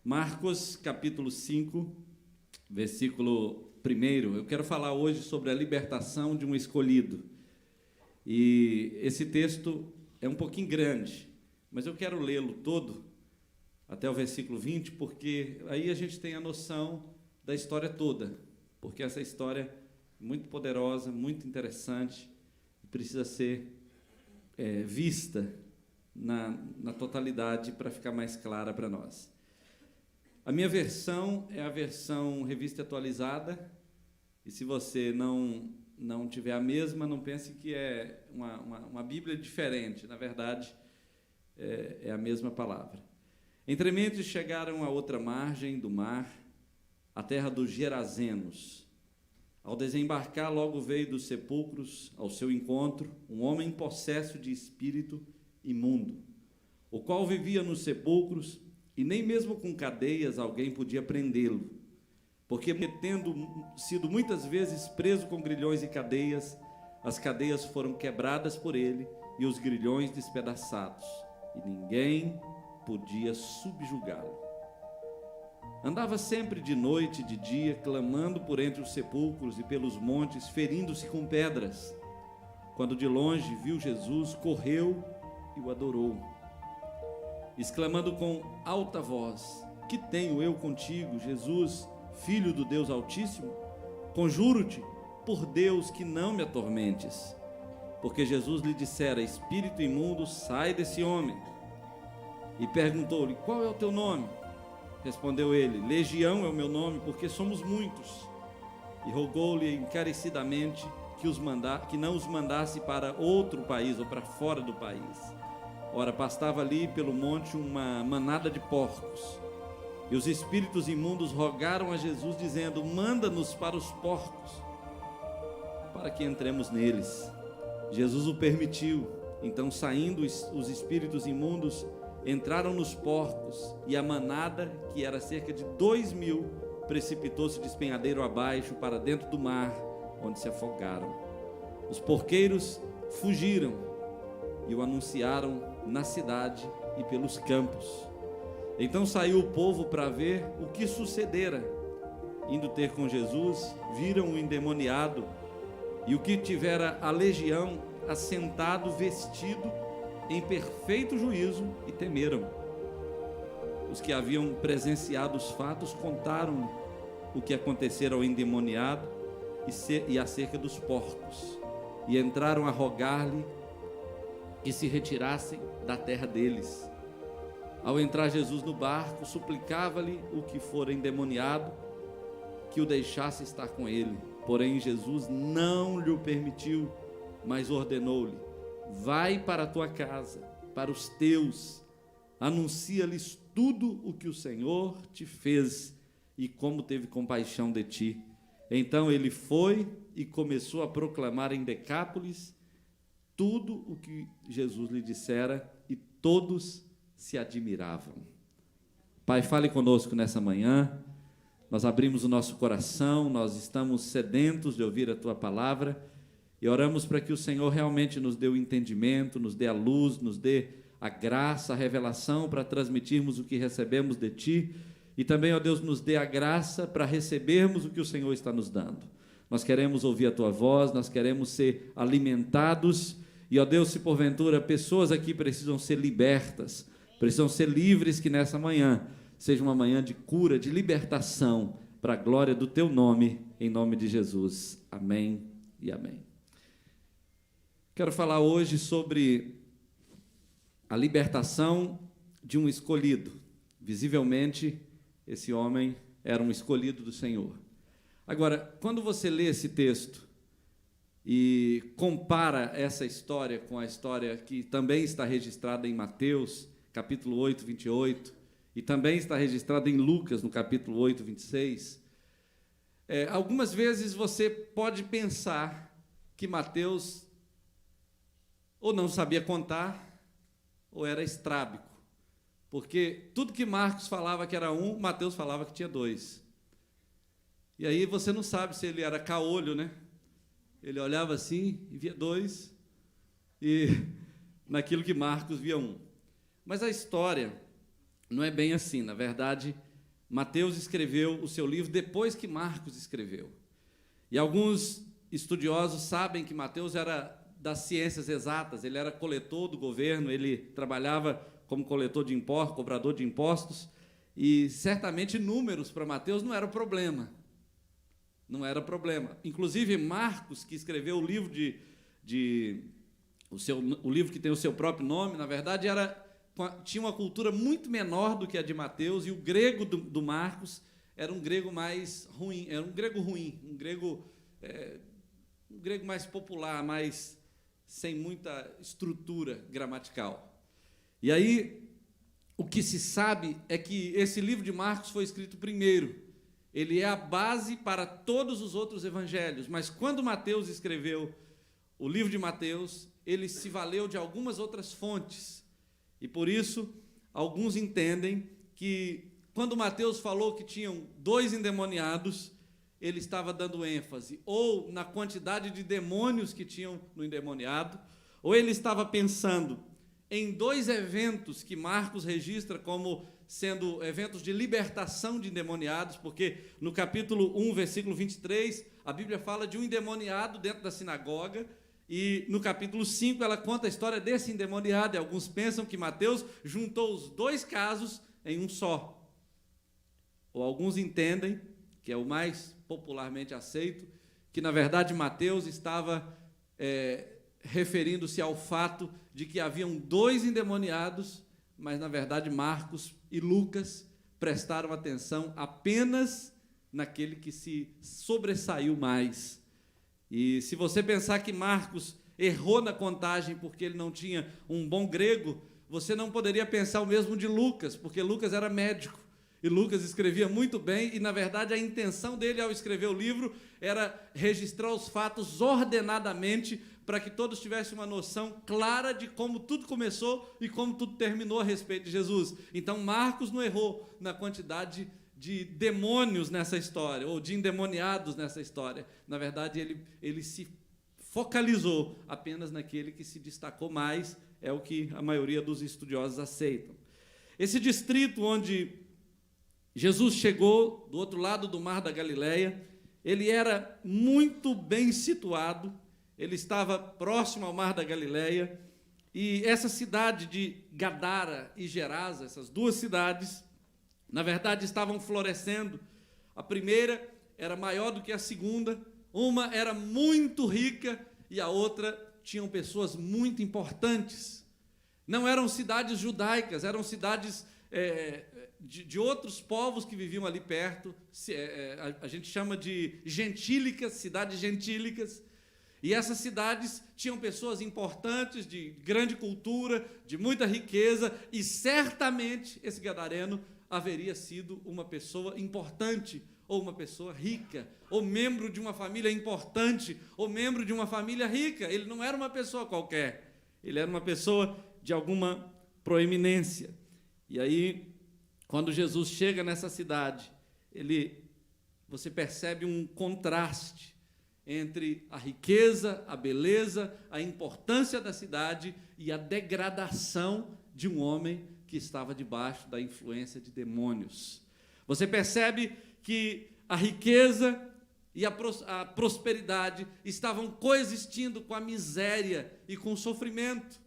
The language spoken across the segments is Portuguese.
Marcos, capítulo 5, versículo 1. Eu quero falar hoje sobre a libertação de um escolhido. E esse texto é um pouquinho grande, mas eu quero lê-lo todo, até o versículo 20, porque aí a gente tem a noção da história toda, porque essa história é muito poderosa, muito interessante, e precisa ser vista na totalidade para ficar mais clara para nós. A minha versão é a versão revista atualizada, e se você não tiver a mesma, não pense que é uma Bíblia diferente, na verdade é a mesma palavra. Entrementes chegaram à outra margem do mar, a terra dos Gerazenos. Ao desembarcar, logo veio dos sepulcros ao seu encontro um homem possesso de espírito imundo, o qual vivia nos sepulcros, e nem mesmo com cadeias alguém podia prendê-lo, porque, tendo sido muitas vezes preso com grilhões e cadeias, as cadeias foram quebradas por ele e os grilhões despedaçados, e ninguém podia subjugá-lo. Andava sempre de noite e de dia, clamando por entre os sepulcros e pelos montes, ferindo-se com pedras. Quando de longe viu Jesus, correu e o adorou, exclamando com alta voz: que tenho eu contigo, Jesus, Filho do Deus Altíssimo? Conjuro-te, por Deus, que não me atormentes. Porque Jesus lhe dissera: espírito imundo, sai desse homem. E perguntou-lhe: qual é o teu nome? Respondeu ele: Legião é o meu nome, porque somos muitos. E rogou-lhe encarecidamente que não os mandasse para outro país ou para fora do país. Ora, pastava ali pelo monte uma manada de porcos. E os espíritos imundos rogaram a Jesus, dizendo: manda-nos para os porcos, para que entremos neles. Jesus o permitiu. Então, saindo os espíritos imundos, entraram nos porcos, e a manada, que era cerca de 2.000, precipitou-se despenhadeiro abaixo para dentro do mar, onde se afogaram. Os porqueiros fugiram e o anunciaram na cidade e pelos campos. Então saiu o povo para ver o que sucedera. Indo ter com Jesus, viram o endemoniado e o que tivera a legião assentado, vestido em perfeito juízo, e temeram. Os que haviam presenciado os fatos contaram o que acontecera ao endemoniado e acerca dos porcos, e entraram a rogar-lhe que se retirassem da terra deles. Ao entrar Jesus no barco, suplicava-lhe o que fora endemoniado que o deixasse estar com ele. Porém Jesus não lhe o permitiu, mas ordenou-lhe: vai para a tua casa, para os teus, anuncia-lhes tudo o que o Senhor te fez e como teve compaixão de ti. Então ele foi e começou a proclamar em Decápolis tudo o que Jesus lhe dissera, e todos se admiravam. Pai, fale conosco nessa manhã. Nós abrimos o nosso coração, nós estamos sedentos de ouvir a tua palavra, e oramos para que o Senhor realmente nos dê o entendimento, nos dê a luz, nos dê a graça, a revelação para transmitirmos o que recebemos de ti, e também, ó Deus, nos dê a graça para recebermos o que o Senhor está nos dando. Nós queremos ouvir a tua voz, nós queremos ser alimentados, e ó Deus, se porventura pessoas aqui precisam ser libertas, precisam ser livres, que nessa manhã seja uma manhã de cura, de libertação, para a glória do teu nome, em nome de Jesus. Amém e amém. Quero falar hoje sobre a libertação de um escolhido. Visivelmente, esse homem era um escolhido do Senhor. Agora, quando você lê esse texto e compara essa história com a história que também está registrada em Mateus, capítulo 8, 28, e também está registrada em Lucas, no capítulo 8, 26, algumas vezes você pode pensar que Mateus ou não sabia contar, ou era estrábico, porque tudo que Marcos falava que era um, Mateus falava que tinha dois. E aí você não sabe se ele era caolho, né? Ele olhava assim e via dois, e naquilo que Marcos via um. Mas a história não é bem assim. Na verdade, Mateus escreveu o seu livro depois que Marcos escreveu. E alguns estudiosos sabem que Mateus era das ciências exatas, ele era coletor do governo, ele trabalhava como coletor de impostos, cobrador de impostos, e certamente números para Mateus não era problema. Não era problema. Inclusive, Marcos, que escreveu o livro o livro que tem o seu próprio nome, na verdade, tinha uma cultura muito menor do que a de Mateus, e o grego do Marcos era um grego mais ruim, era um grego ruim, um grego mais popular, mais sem muita estrutura gramatical. E aí, o que se sabe é que esse livro de Marcos foi escrito primeiro. Ele é a base para todos os outros evangelhos, mas quando Mateus escreveu o livro de Mateus, ele se valeu de algumas outras fontes. E por isso, alguns entendem que quando Mateus falou que tinham 2 endemoniados, ele estava dando ênfase ou na quantidade de demônios que tinham no endemoniado, ou ele estava pensando em 2 eventos que Marcos registra como sendo eventos de libertação de endemoniados, porque no capítulo 1, versículo 23, a Bíblia fala de um endemoniado dentro da sinagoga, e no capítulo 5 ela conta a história desse endemoniado, e alguns pensam que Mateus juntou os 2 casos em um só. Ou alguns entendem, que é o mais popularmente aceito, que na verdade Mateus estava referindo-se ao fato de que haviam 2 endemoniados, mas na verdade Marcos e Lucas prestaram atenção apenas naquele que se sobressaiu mais. E se você pensar que Marcos errou na contagem porque ele não tinha um bom grego, você não poderia pensar o mesmo de Lucas, porque Lucas era médico. E Lucas escrevia muito bem, e na verdade a intenção dele ao escrever o livro era registrar os fatos ordenadamente, para que todos tivessem uma noção clara de como tudo começou e como tudo terminou a respeito de Jesus. Então Marcos não errou na quantidade de demônios nessa história, ou de endemoniados nessa história. Na verdade ele se focalizou apenas naquele que se destacou mais, é o que a maioria dos estudiosos aceitam. Esse distrito onde Jesus chegou, do outro lado do Mar da Galileia, ele era muito bem situado, ele estava próximo ao Mar da Galileia, e essa cidade de Gadara e Gerasa, essas 2 cidades, na verdade estavam florescendo. A primeira era maior do que a segunda, uma era muito rica e a outra tinham pessoas muito importantes. Não eram cidades judaicas, eram cidades de outros povos que viviam ali perto, a gente chama de gentílicas, cidades gentílicas, e essas cidades tinham pessoas importantes, de grande cultura, de muita riqueza, e certamente esse gadareno haveria sido uma pessoa importante, ou uma pessoa rica, ou membro de uma família importante, ou membro de uma família rica. Ele não era uma pessoa qualquer, ele era uma pessoa de alguma proeminência. E aí, quando Jesus chega nessa cidade, você percebe um contraste entre a riqueza, a beleza, a importância da cidade e a degradação de um homem que estava debaixo da influência de demônios. Você percebe que a riqueza e a prosperidade estavam coexistindo com a miséria e com o sofrimento,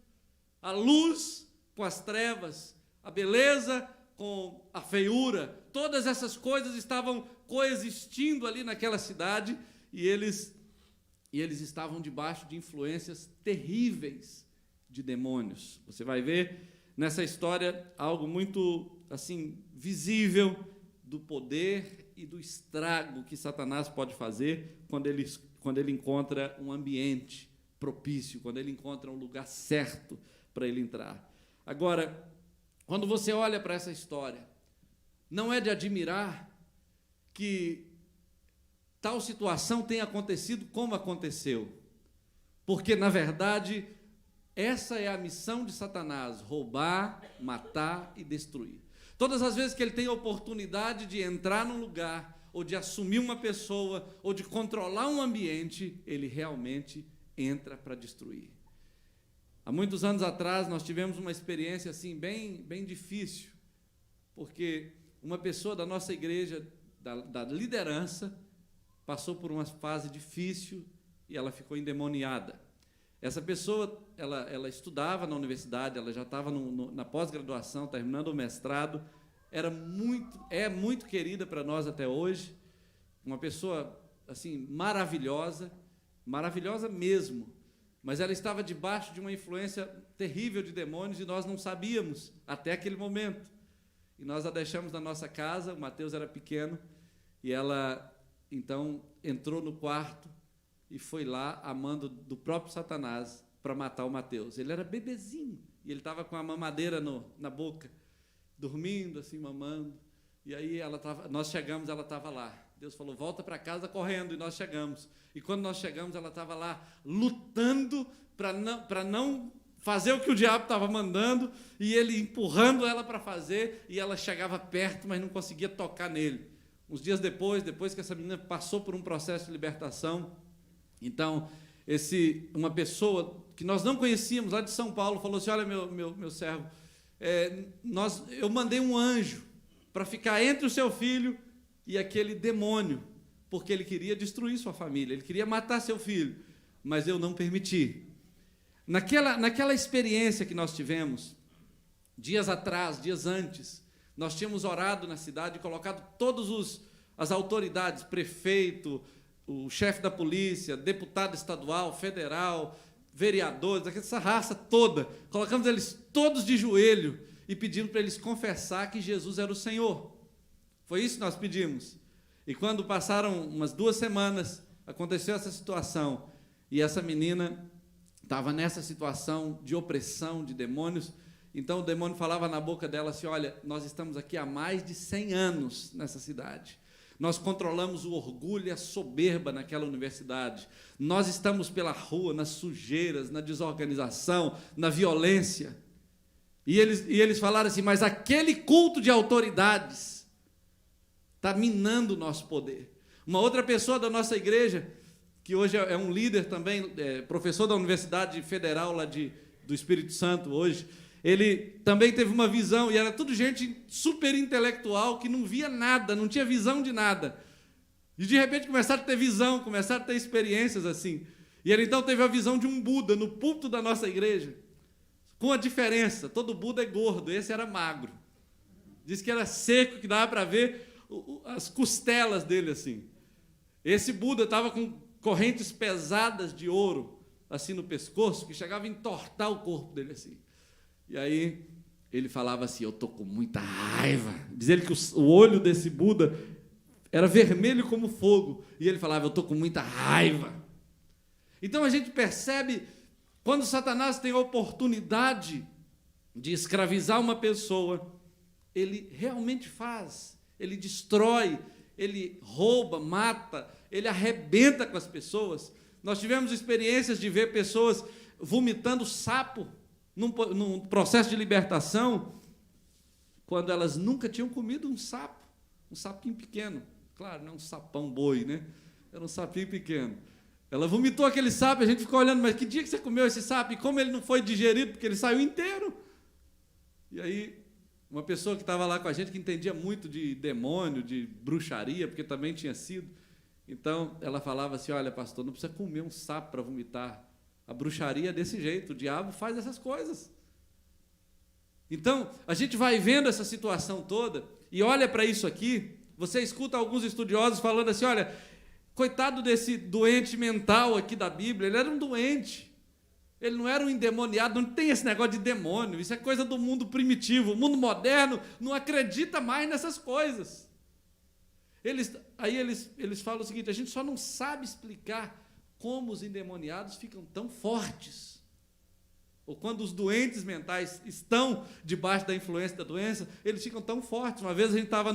a luz com as trevas, a beleza com a feiura. Todas essas coisas estavam coexistindo ali naquela cidade, e eles estavam debaixo de influências terríveis de demônios. Você vai ver nessa história algo muito assim visível do poder e do estrago que Satanás pode fazer quando ele encontra um ambiente propício, quando ele encontra um lugar certo para ele entrar. Agora, quando você olha para essa história, não é de admirar que tal situação tenha acontecido como aconteceu, porque, na verdade, essa é a missão de Satanás: roubar, matar e destruir. Todas as vezes que ele tem a oportunidade de entrar num lugar, ou de assumir uma pessoa, ou de controlar um ambiente, ele realmente entra para destruir. Há muitos anos atrás, nós tivemos uma experiência assim bem difícil, porque uma pessoa da nossa igreja, da liderança, passou por uma fase difícil e ela ficou endemoniada. Essa pessoa, ela estudava na universidade, ela já estava na pós-graduação, terminando o mestrado, é muito querida para nós até hoje, uma pessoa assim maravilhosa mesmo, mas ela estava debaixo de uma influência terrível de demônios e nós não sabíamos até aquele momento. E nós a deixamos na nossa casa, o Mateus era pequeno, e ela então entrou no quarto e foi lá a mando do próprio Satanás para matar o Mateus. Ele era bebezinho e ele estava com a mamadeira na boca, dormindo assim, mamando. E aí nós chegamos, ela estava lá. Deus falou, volta para casa correndo, e nós chegamos. E quando nós chegamos, ela estava lá lutando para não fazer o que o diabo estava mandando, e ele empurrando ela para fazer, e ela chegava perto, mas não conseguia tocar nele. Uns dias depois que essa menina passou por um processo de libertação, então, uma pessoa que nós não conhecíamos, lá de São Paulo, falou assim, olha, meu servo, eu mandei um anjo para ficar entre o seu filho e aquele demônio, porque ele queria destruir sua família, ele queria matar seu filho, mas eu não permiti. Naquela experiência que nós tivemos, dias antes, nós tínhamos orado na cidade, colocado todas as autoridades, prefeito, o chefe da polícia, deputado estadual, federal, vereadores, essa raça toda, colocamos eles todos de joelho e pedimos para eles confessar que Jesus era o Senhor. Foi isso que nós pedimos. E quando passaram umas 2 semanas, aconteceu essa situação, e essa menina estava nessa situação de opressão, de demônios. Então o demônio falava na boca dela assim, olha, nós estamos aqui há mais de 100 anos nessa cidade. Nós controlamos o orgulho e a soberba naquela universidade. Nós estamos pela rua, nas sujeiras, na desorganização, na violência. E eles falaram assim, mas aquele culto de autoridades está minando o nosso poder. Uma outra pessoa da nossa igreja, que hoje é um líder também, professor da Universidade Federal lá do Espírito Santo hoje, ele também teve uma visão, e era tudo gente super intelectual, que não via nada, não tinha visão de nada. E, de repente, começaram a ter visão, começaram a ter experiências assim. E ele, então, teve a visão de um Buda no púlpito da nossa igreja, com a diferença, todo Buda é gordo, esse era magro. Diz que era seco, que dava para ver as costelas dele, assim. Esse Buda estava com correntes pesadas de ouro, assim, no pescoço, que chegava a entortar o corpo dele, assim. E aí ele falava assim, eu estou com muita raiva. Diz ele que o olho desse Buda era vermelho como fogo. E ele falava, eu estou com muita raiva. Então a gente percebe, quando Satanás tem a oportunidade de escravizar uma pessoa, ele realmente faz. Ele destrói, ele rouba, mata, ele arrebenta com as pessoas. Nós tivemos experiências de ver pessoas vomitando sapo, num processo de libertação, quando elas nunca tinham comido um sapinho pequeno, claro, não um sapão boi, né? Era um sapinho pequeno. Ela vomitou aquele sapo, a gente ficou olhando, mas que dia que você comeu esse sapo? E como ele não foi digerido, porque ele saiu inteiro. E aí, uma pessoa que estava lá com a gente, que entendia muito de demônio, de bruxaria, porque também tinha sido, então ela falava assim, olha, pastor, não precisa comer um sapo para vomitar. A bruxaria é desse jeito, o diabo faz essas coisas. Então, a gente vai vendo essa situação toda e olha para isso aqui, você escuta alguns estudiosos falando assim, olha, coitado desse doente mental aqui da Bíblia, ele era um doente, ele não era um endemoniado, não tem esse negócio de demônio, isso é coisa do mundo primitivo, o mundo moderno não acredita mais nessas coisas. Eles falam o seguinte, a gente só não sabe explicar como os endemoniados ficam tão fortes, ou quando os doentes mentais estão debaixo da influência da doença, eles ficam tão fortes. Uma vez a gente estava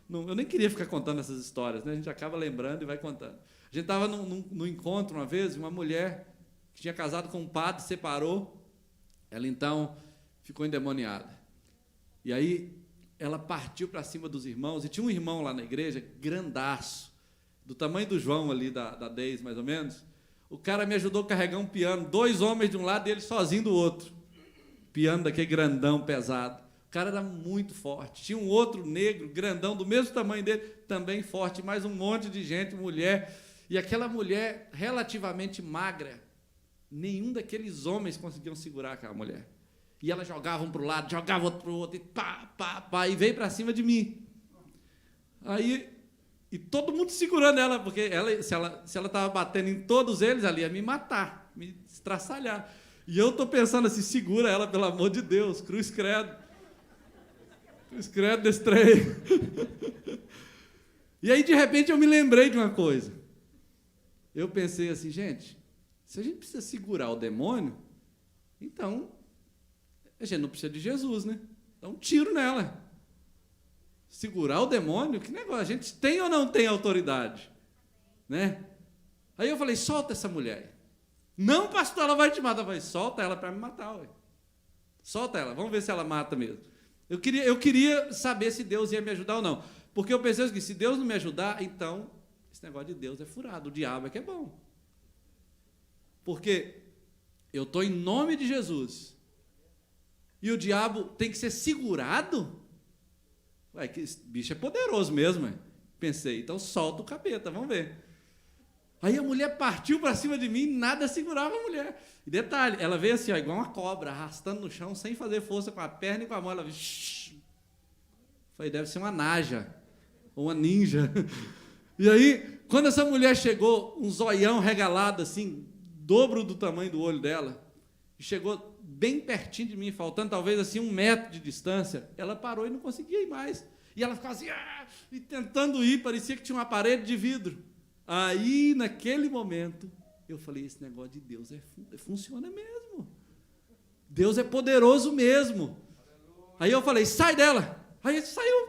eu nem queria ficar contando essas histórias, né? A gente acaba lembrando e vai contando. A gente estava num encontro uma vez, uma mulher que tinha casado com um padre, separou, ela então ficou endemoniada. E aí ela partiu para cima dos irmãos, e tinha um irmão lá na igreja, grandaço, do tamanho do João ali, da Deis, mais ou menos. O cara me ajudou a carregar um piano, 2 homens de um lado e ele sozinho do outro. Piano daquele grandão, pesado. O cara era muito forte. Tinha um outro negro, grandão, do mesmo tamanho dele, também forte, mais um monte de gente, mulher. E aquela mulher relativamente magra, nenhum daqueles homens conseguiam segurar aquela mulher. E ela jogava um para o lado, jogava outro para o outro, e pá, pá, pá, e veio para cima de mim. Aí, e todo mundo segurando ela, porque ela, se ela estava batendo em todos eles, ela ia me matar, me estraçalhar. E eu estou pensando assim, segura ela, pelo amor de Deus, cruz credo. Cruz credo desse trem. E aí, de repente, eu me lembrei de uma coisa. Eu pensei assim, gente, se a gente precisa segurar o demônio, então, a gente não precisa de Jesus, né? Dá um tiro nela. Segurar o demônio, que negócio, a gente tem ou não tem autoridade? Né? Aí eu falei, solta essa mulher. Não, pastor, ela vai te matar. Eu falei, solta ela para me matar. Ué. Solta ela, vamos ver se ela mata mesmo. Eu queria saber se Deus ia me ajudar ou não. Porque eu pensei que se Deus não me ajudar, então, esse negócio de Deus é furado, o diabo é que é bom. Porque eu estou em nome de Jesus. E o diabo tem que ser segurado? Ué, que esse bicho é poderoso mesmo. Pensei, então solta o capeta, vamos ver. Aí a mulher partiu para cima de mim e nada segurava a mulher. E detalhe, ela veio assim, ó, igual uma cobra, arrastando no chão, sem fazer força com a perna e com a mão. Ela veio... Falei, deve ser uma naja, ou uma ninja. E aí, quando essa mulher chegou, um zoião regalado, assim, dobro do tamanho do olho dela, e chegou bem pertinho de mim, faltando talvez assim 1 metro de distância, ela parou e não conseguia ir mais. E ela ficava assim, e tentando ir, parecia que tinha uma parede de vidro. Aí, naquele momento, eu falei, esse negócio de Deus funciona mesmo. Deus é poderoso mesmo. Aí eu falei, sai dela. Aí ele saiu.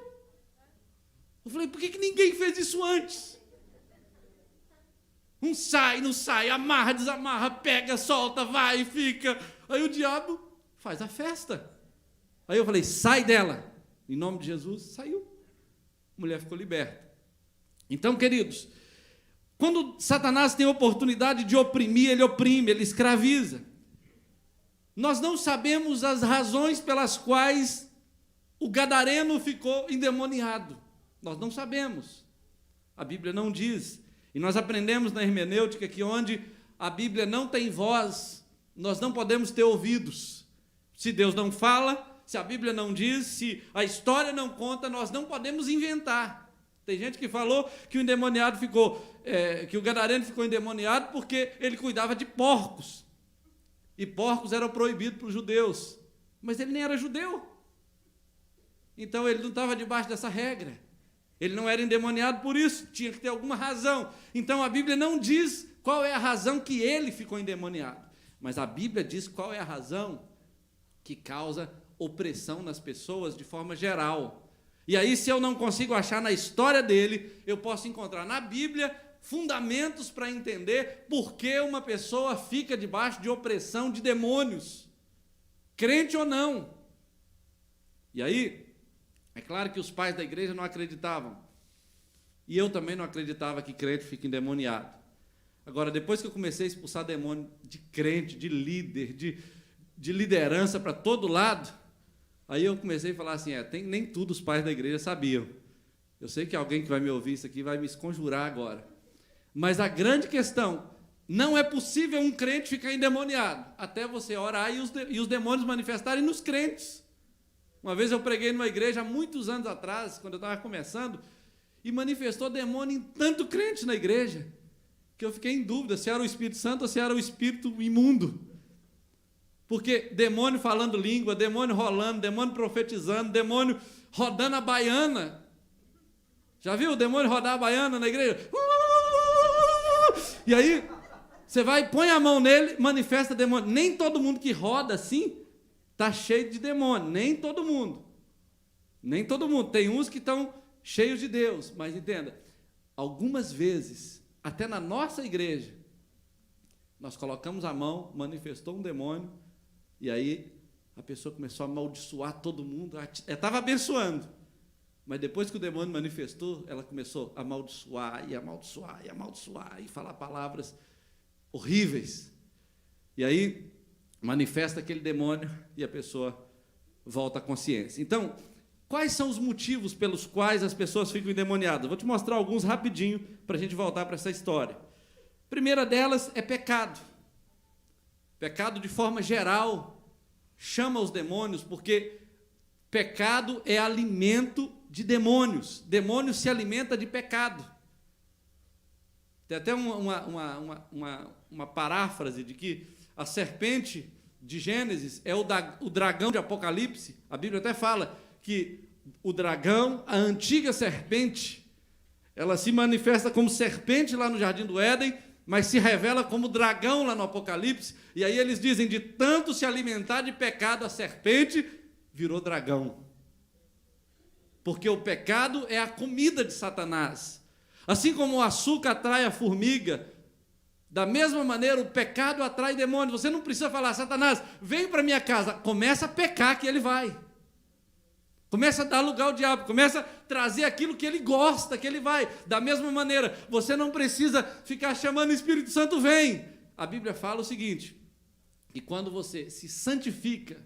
Eu falei, por que ninguém fez isso antes? Um sai, não sai, amarra, desamarra, pega, solta, vai, fica. Aí o diabo faz a festa. Aí eu falei, sai dela. Em nome de Jesus, saiu. A mulher ficou liberta. Então, queridos, quando Satanás tem a oportunidade de oprimir, ele oprime, ele escraviza. Nós não sabemos as razões pelas quais o gadareno ficou endemoniado. Nós não sabemos. A Bíblia não diz. E nós aprendemos na hermenêutica que onde a Bíblia não tem voz, nós não podemos ter ouvidos. Se Deus não fala, se a Bíblia não diz, se a história não conta, nós não podemos inventar. Tem gente que falou que o endemoniado que o gadareno ficou endemoniado porque ele cuidava de porcos. E porcos eram proibidos para os judeus. Mas ele nem era judeu. Então ele não estava debaixo dessa regra. Ele não era endemoniado por isso, tinha que ter alguma razão. Então a Bíblia não diz qual é a razão que ele ficou endemoniado. Mas a Bíblia diz qual é a razão que causa opressão nas pessoas de forma geral. E aí, se eu não consigo achar na história dele, eu posso encontrar na Bíblia fundamentos para entender por que uma pessoa fica debaixo de opressão de demônios, crente ou não. E aí, é claro que os pais da igreja não acreditavam. E eu também não acreditava que crente fica endemoniado. Agora, depois que eu comecei a expulsar demônio de crente, de líder, de liderança para todo lado, aí eu comecei a falar assim, nem tudo os pais da igreja sabiam. Eu sei que alguém que vai me ouvir isso aqui vai me esconjurar agora. Mas a grande questão, não é possível um crente ficar endemoniado, até você orar e os demônios manifestarem nos crentes. Uma vez eu preguei numa igreja, há muitos anos atrás, quando eu estava começando, e manifestou demônio em tanto crente na igreja, que eu fiquei em dúvida se era o Espírito Santo ou se era o espírito imundo. Porque demônio falando língua, demônio rolando, demônio profetizando, demônio rodando a baiana. Já viu o demônio rodar a baiana na igreja? E aí, você vai, põe a mão nele, manifesta demônio. Nem todo mundo que roda assim está cheio de demônio. Nem todo mundo. Nem todo mundo. Tem uns que estão cheios de Deus. Mas entenda, algumas vezes, até na nossa igreja, nós colocamos a mão, manifestou um demônio, e aí a pessoa começou a amaldiçoar todo mundo. Ela estava abençoando, mas depois que o demônio manifestou, ela começou a amaldiçoar, e amaldiçoar, e amaldiçoar, e falar palavras horríveis. E aí manifesta aquele demônio, e a pessoa volta à consciência. Então, quais são os motivos pelos quais as pessoas ficam endemoniadas? Vou te mostrar alguns rapidinho para a gente voltar para essa história. A primeira delas é pecado. Pecado, de forma geral, chama os demônios, porque pecado é alimento de demônios. Demônio se alimenta de pecado. Tem até uma paráfrase de que a serpente de Gênesis é o dragão de Apocalipse. A Bíblia até fala que o dragão, a antiga serpente, ela se manifesta como serpente lá no Jardim do Éden, mas se revela como dragão lá no Apocalipse. E aí eles dizem, de tanto se alimentar de pecado, a serpente virou dragão. Porque o pecado é a comida de Satanás. Assim como o açúcar atrai a formiga, da mesma maneira o pecado atrai demônios. Você não precisa falar, Satanás, vem para minha casa. Começa a pecar que ele vai. Começa a dar lugar ao diabo, começa a trazer aquilo que ele gosta, que ele vai. Da mesma maneira, você não precisa ficar chamando o Espírito Santo, vem. A Bíblia fala o seguinte, que quando você se santifica,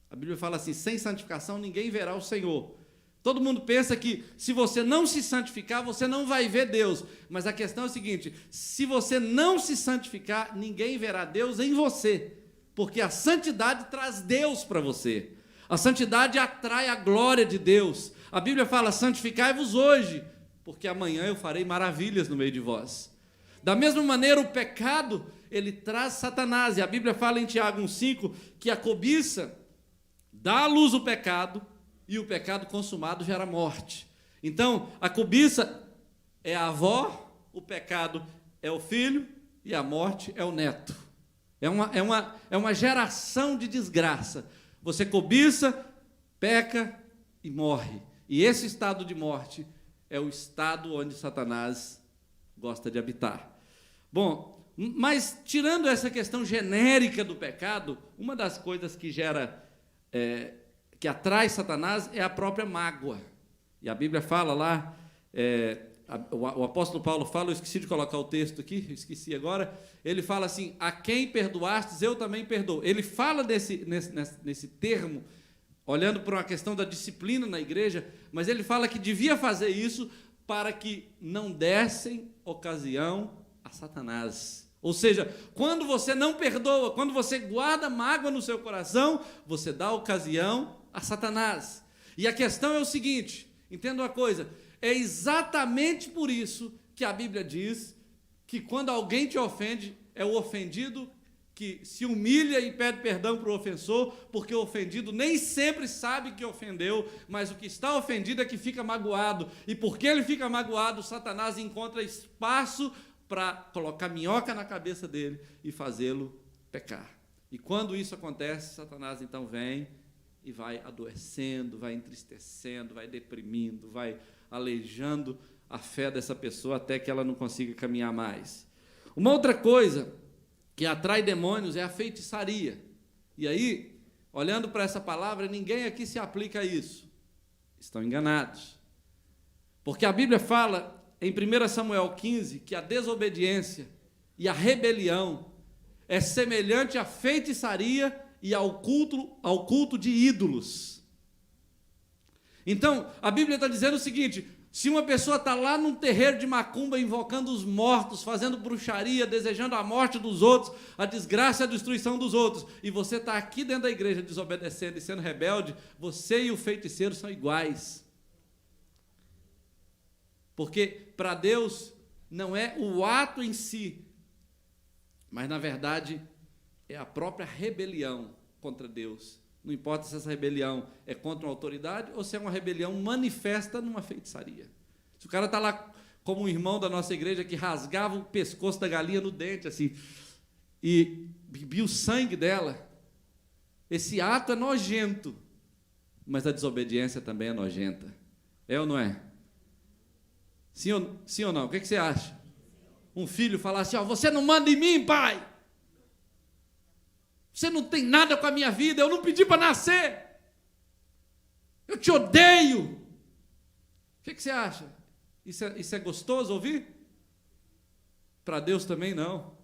a Bíblia fala assim, sem santificação ninguém verá o Senhor. Todo mundo pensa que se você não se santificar, você não vai ver Deus. Mas a questão é a seguinte, se você não se santificar, ninguém verá Deus em você. Porque a santidade traz Deus para você. A santidade atrai a glória de Deus. A Bíblia fala, santificai-vos hoje, porque amanhã eu farei maravilhas no meio de vós. Da mesma maneira, o pecado, ele traz Satanás. E a Bíblia fala em Tiago 1,5, que a cobiça dá à luz o pecado, e o pecado consumado gera morte. Então, a cobiça é a avó, o pecado é o filho, e a morte é o neto. É uma geração de desgraça. Você cobiça, peca e morre. E esse estado de morte é o estado onde Satanás gosta de habitar. Bom, mas tirando essa questão genérica do pecado, uma das coisas que que atrai Satanás é a própria mágoa. E a Bíblia fala lá, o apóstolo Paulo fala, eu esqueci de colocar o texto aqui, esqueci agora, ele fala assim, a quem perdoastes, eu também perdoo. Ele fala nesse termo, olhando para uma questão da disciplina na igreja, mas ele fala que devia fazer isso para que não dessem ocasião a Satanás. Ou seja, quando você não perdoa, quando você guarda mágoa no seu coração, você dá ocasião a Satanás. E a questão é o seguinte, entenda uma coisa, é exatamente por isso que a Bíblia diz que quando alguém te ofende, é o ofendido que se humilha e pede perdão para o ofensor, porque o ofendido nem sempre sabe que ofendeu, mas o que está ofendido é que fica magoado, e porque ele fica magoado, Satanás encontra espaço para colocar minhoca na cabeça dele e fazê-lo pecar. E quando isso acontece, Satanás então vem e vai adoecendo, vai entristecendo, vai deprimindo, vai aleijando a fé dessa pessoa até que ela não consiga caminhar mais. Uma outra coisa que atrai demônios é a feitiçaria. E aí, olhando para essa palavra, ninguém aqui se aplica a isso. Estão enganados. Porque a Bíblia fala em 1 Samuel 15 que a desobediência e a rebelião é semelhante à feitiçaria e ao culto de ídolos. Então, a Bíblia está dizendo o seguinte, se uma pessoa está lá num terreiro de macumba, invocando os mortos, fazendo bruxaria, desejando a morte dos outros, a desgraça e a destruição dos outros, e você está aqui dentro da igreja desobedecendo e sendo rebelde, você e o feiticeiro são iguais. Porque para Deus não é o ato em si, mas na verdade é a própria rebelião contra Deus. Não importa se essa rebelião é contra uma autoridade ou se é uma rebelião manifesta numa feitiçaria. Se o cara está lá como um irmão da nossa igreja que rasgava o pescoço da galinha no dente assim, e bebia o sangue dela, esse ato é nojento, mas a desobediência também é nojenta. É ou não é? Sim ou não? O que você acha? Um filho falar assim, você não manda em mim, pai. Você não tem nada com a minha vida, eu não pedi para nascer. Eu te odeio. O que você acha? Isso é gostoso ouvir? Para Deus também não.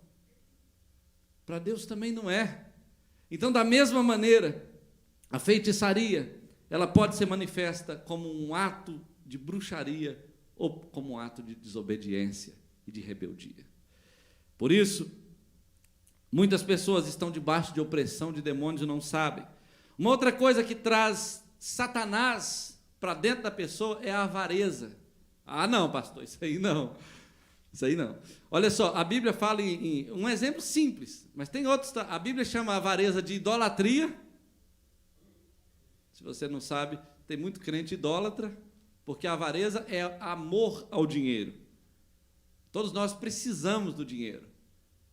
Para Deus também não é. Então, da mesma maneira, A feitiçaria, ela pode ser manifesta como um ato de bruxaria ou como um ato de desobediência e de rebeldia. Por isso, muitas pessoas estão debaixo de opressão de demônios e não sabem. Uma outra coisa que traz Satanás para dentro da pessoa é a avareza. Ah, não, pastor, isso aí não. Isso aí não. Olha só, a Bíblia fala em um exemplo simples, mas tem outros. A Bíblia chama a avareza de idolatria. Se você não sabe, tem muito crente idólatra, porque a avareza é amor ao dinheiro. Todos nós precisamos do dinheiro.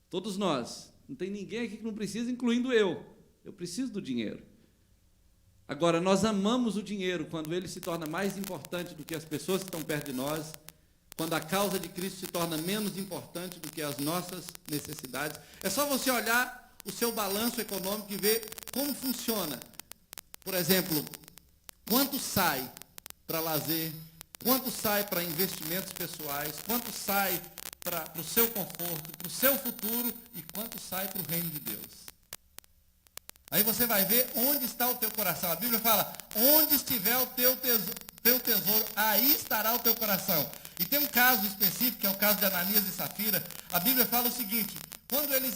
Todos nós. Não tem ninguém aqui que não precisa, incluindo eu. Eu preciso do dinheiro. Agora, nós amamos o dinheiro quando ele se torna mais importante do que as pessoas que estão perto de nós, quando a causa de Cristo se torna menos importante do que as nossas necessidades. É só você olhar o seu balanço econômico e ver como funciona. Por exemplo, quanto sai para lazer, quanto sai para investimentos pessoais, quanto sai para o seu conforto, para o seu futuro e quanto sai para o reino de Deus. Aí você vai ver onde está o teu coração. A Bíblia fala, onde estiver o teu tesouro, aí estará o teu coração. E tem um caso específico, que é o caso de Ananias e Safira. A Bíblia fala o seguinte, quando eles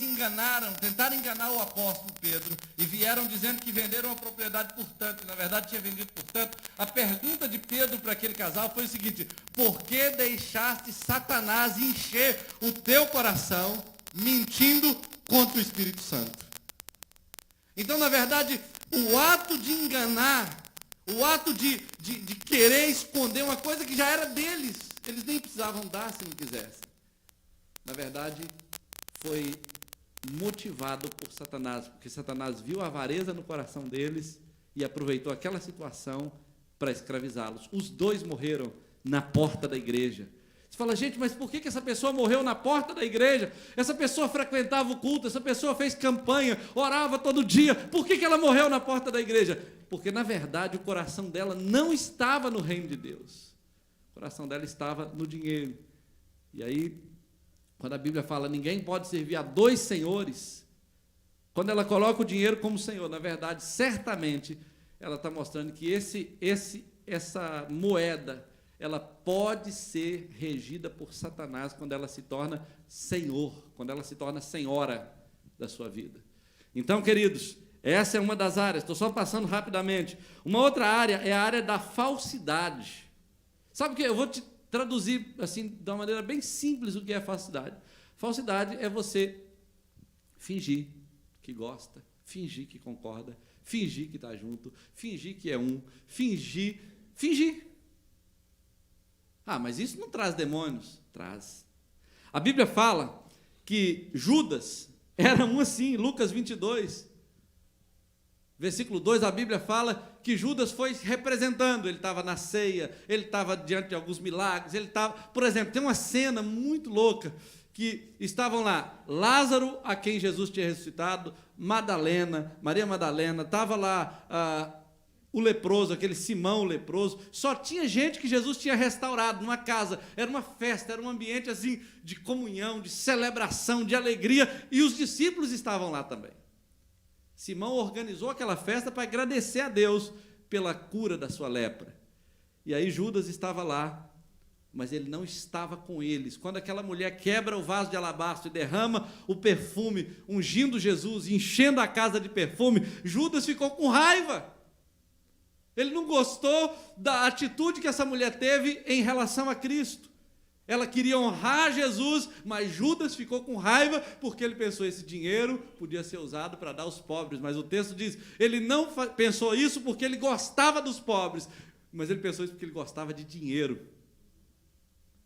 tentaram enganar o apóstolo Pedro, e vieram dizendo que venderam a propriedade por tanto, e na verdade tinha vendido por tanto, a pergunta de Pedro para aquele casal foi o seguinte, por que deixaste Satanás encher o teu coração, mentindo contra o Espírito Santo? Então, na verdade, o ato de enganar, o ato de querer esconder uma coisa que já era deles, eles nem precisavam dar se não quisessem. Na verdade, foi motivado por Satanás, porque Satanás viu a avareza no coração deles e aproveitou aquela situação para escravizá-los. Os dois morreram na porta da igreja. Você fala, gente, mas por que essa pessoa morreu na porta da igreja? Essa pessoa frequentava o culto, essa pessoa fez campanha, orava todo dia. Por que ela morreu na porta da igreja? Porque, na verdade, o coração dela não estava no reino de Deus. O coração dela estava no dinheiro. E aí, quando a Bíblia fala, ninguém pode servir a dois senhores, quando ela coloca o dinheiro como senhor, na verdade, certamente, ela está mostrando que essa moeda, ela pode ser regida por Satanás quando ela se torna senhor, quando ela se torna senhora da sua vida. Então, queridos, essa é uma das áreas, estou só passando rapidamente. Uma outra área é a área da falsidade. Sabe o que? Eu vou te traduzir, assim, de uma maneira bem simples o que é falsidade. Falsidade é você fingir que gosta, fingir que concorda, fingir que está junto, fingir que é um, fingir. Ah, mas isso não traz demônios? Traz. A Bíblia fala que Judas era um assim, Lucas 22, versículo 2, a Bíblia fala que Judas foi representando, ele estava na ceia, ele estava diante de alguns milagres, ele estava, por exemplo, tem uma cena muito louca, que estavam lá, Lázaro, a quem Jesus tinha ressuscitado, Maria Madalena, estava lá o leproso, aquele Simão o leproso, só tinha gente que Jesus tinha restaurado numa casa, era uma festa, era um ambiente assim de comunhão, de celebração, de alegria, e os discípulos estavam lá também. Simão organizou aquela festa para agradecer a Deus pela cura da sua lepra. E aí Judas estava lá, mas ele não estava com eles. Quando aquela mulher quebra o vaso de alabastro e derrama o perfume, ungindo Jesus, enchendo a casa de perfume, Judas ficou com raiva. Ele não gostou da atitude que essa mulher teve em relação a Cristo. Ela queria honrar Jesus, mas Judas ficou com raiva porque ele pensou esse dinheiro podia ser usado para dar aos pobres. Mas o texto diz, ele não pensou isso porque ele gostava dos pobres, mas ele pensou isso porque ele gostava de dinheiro.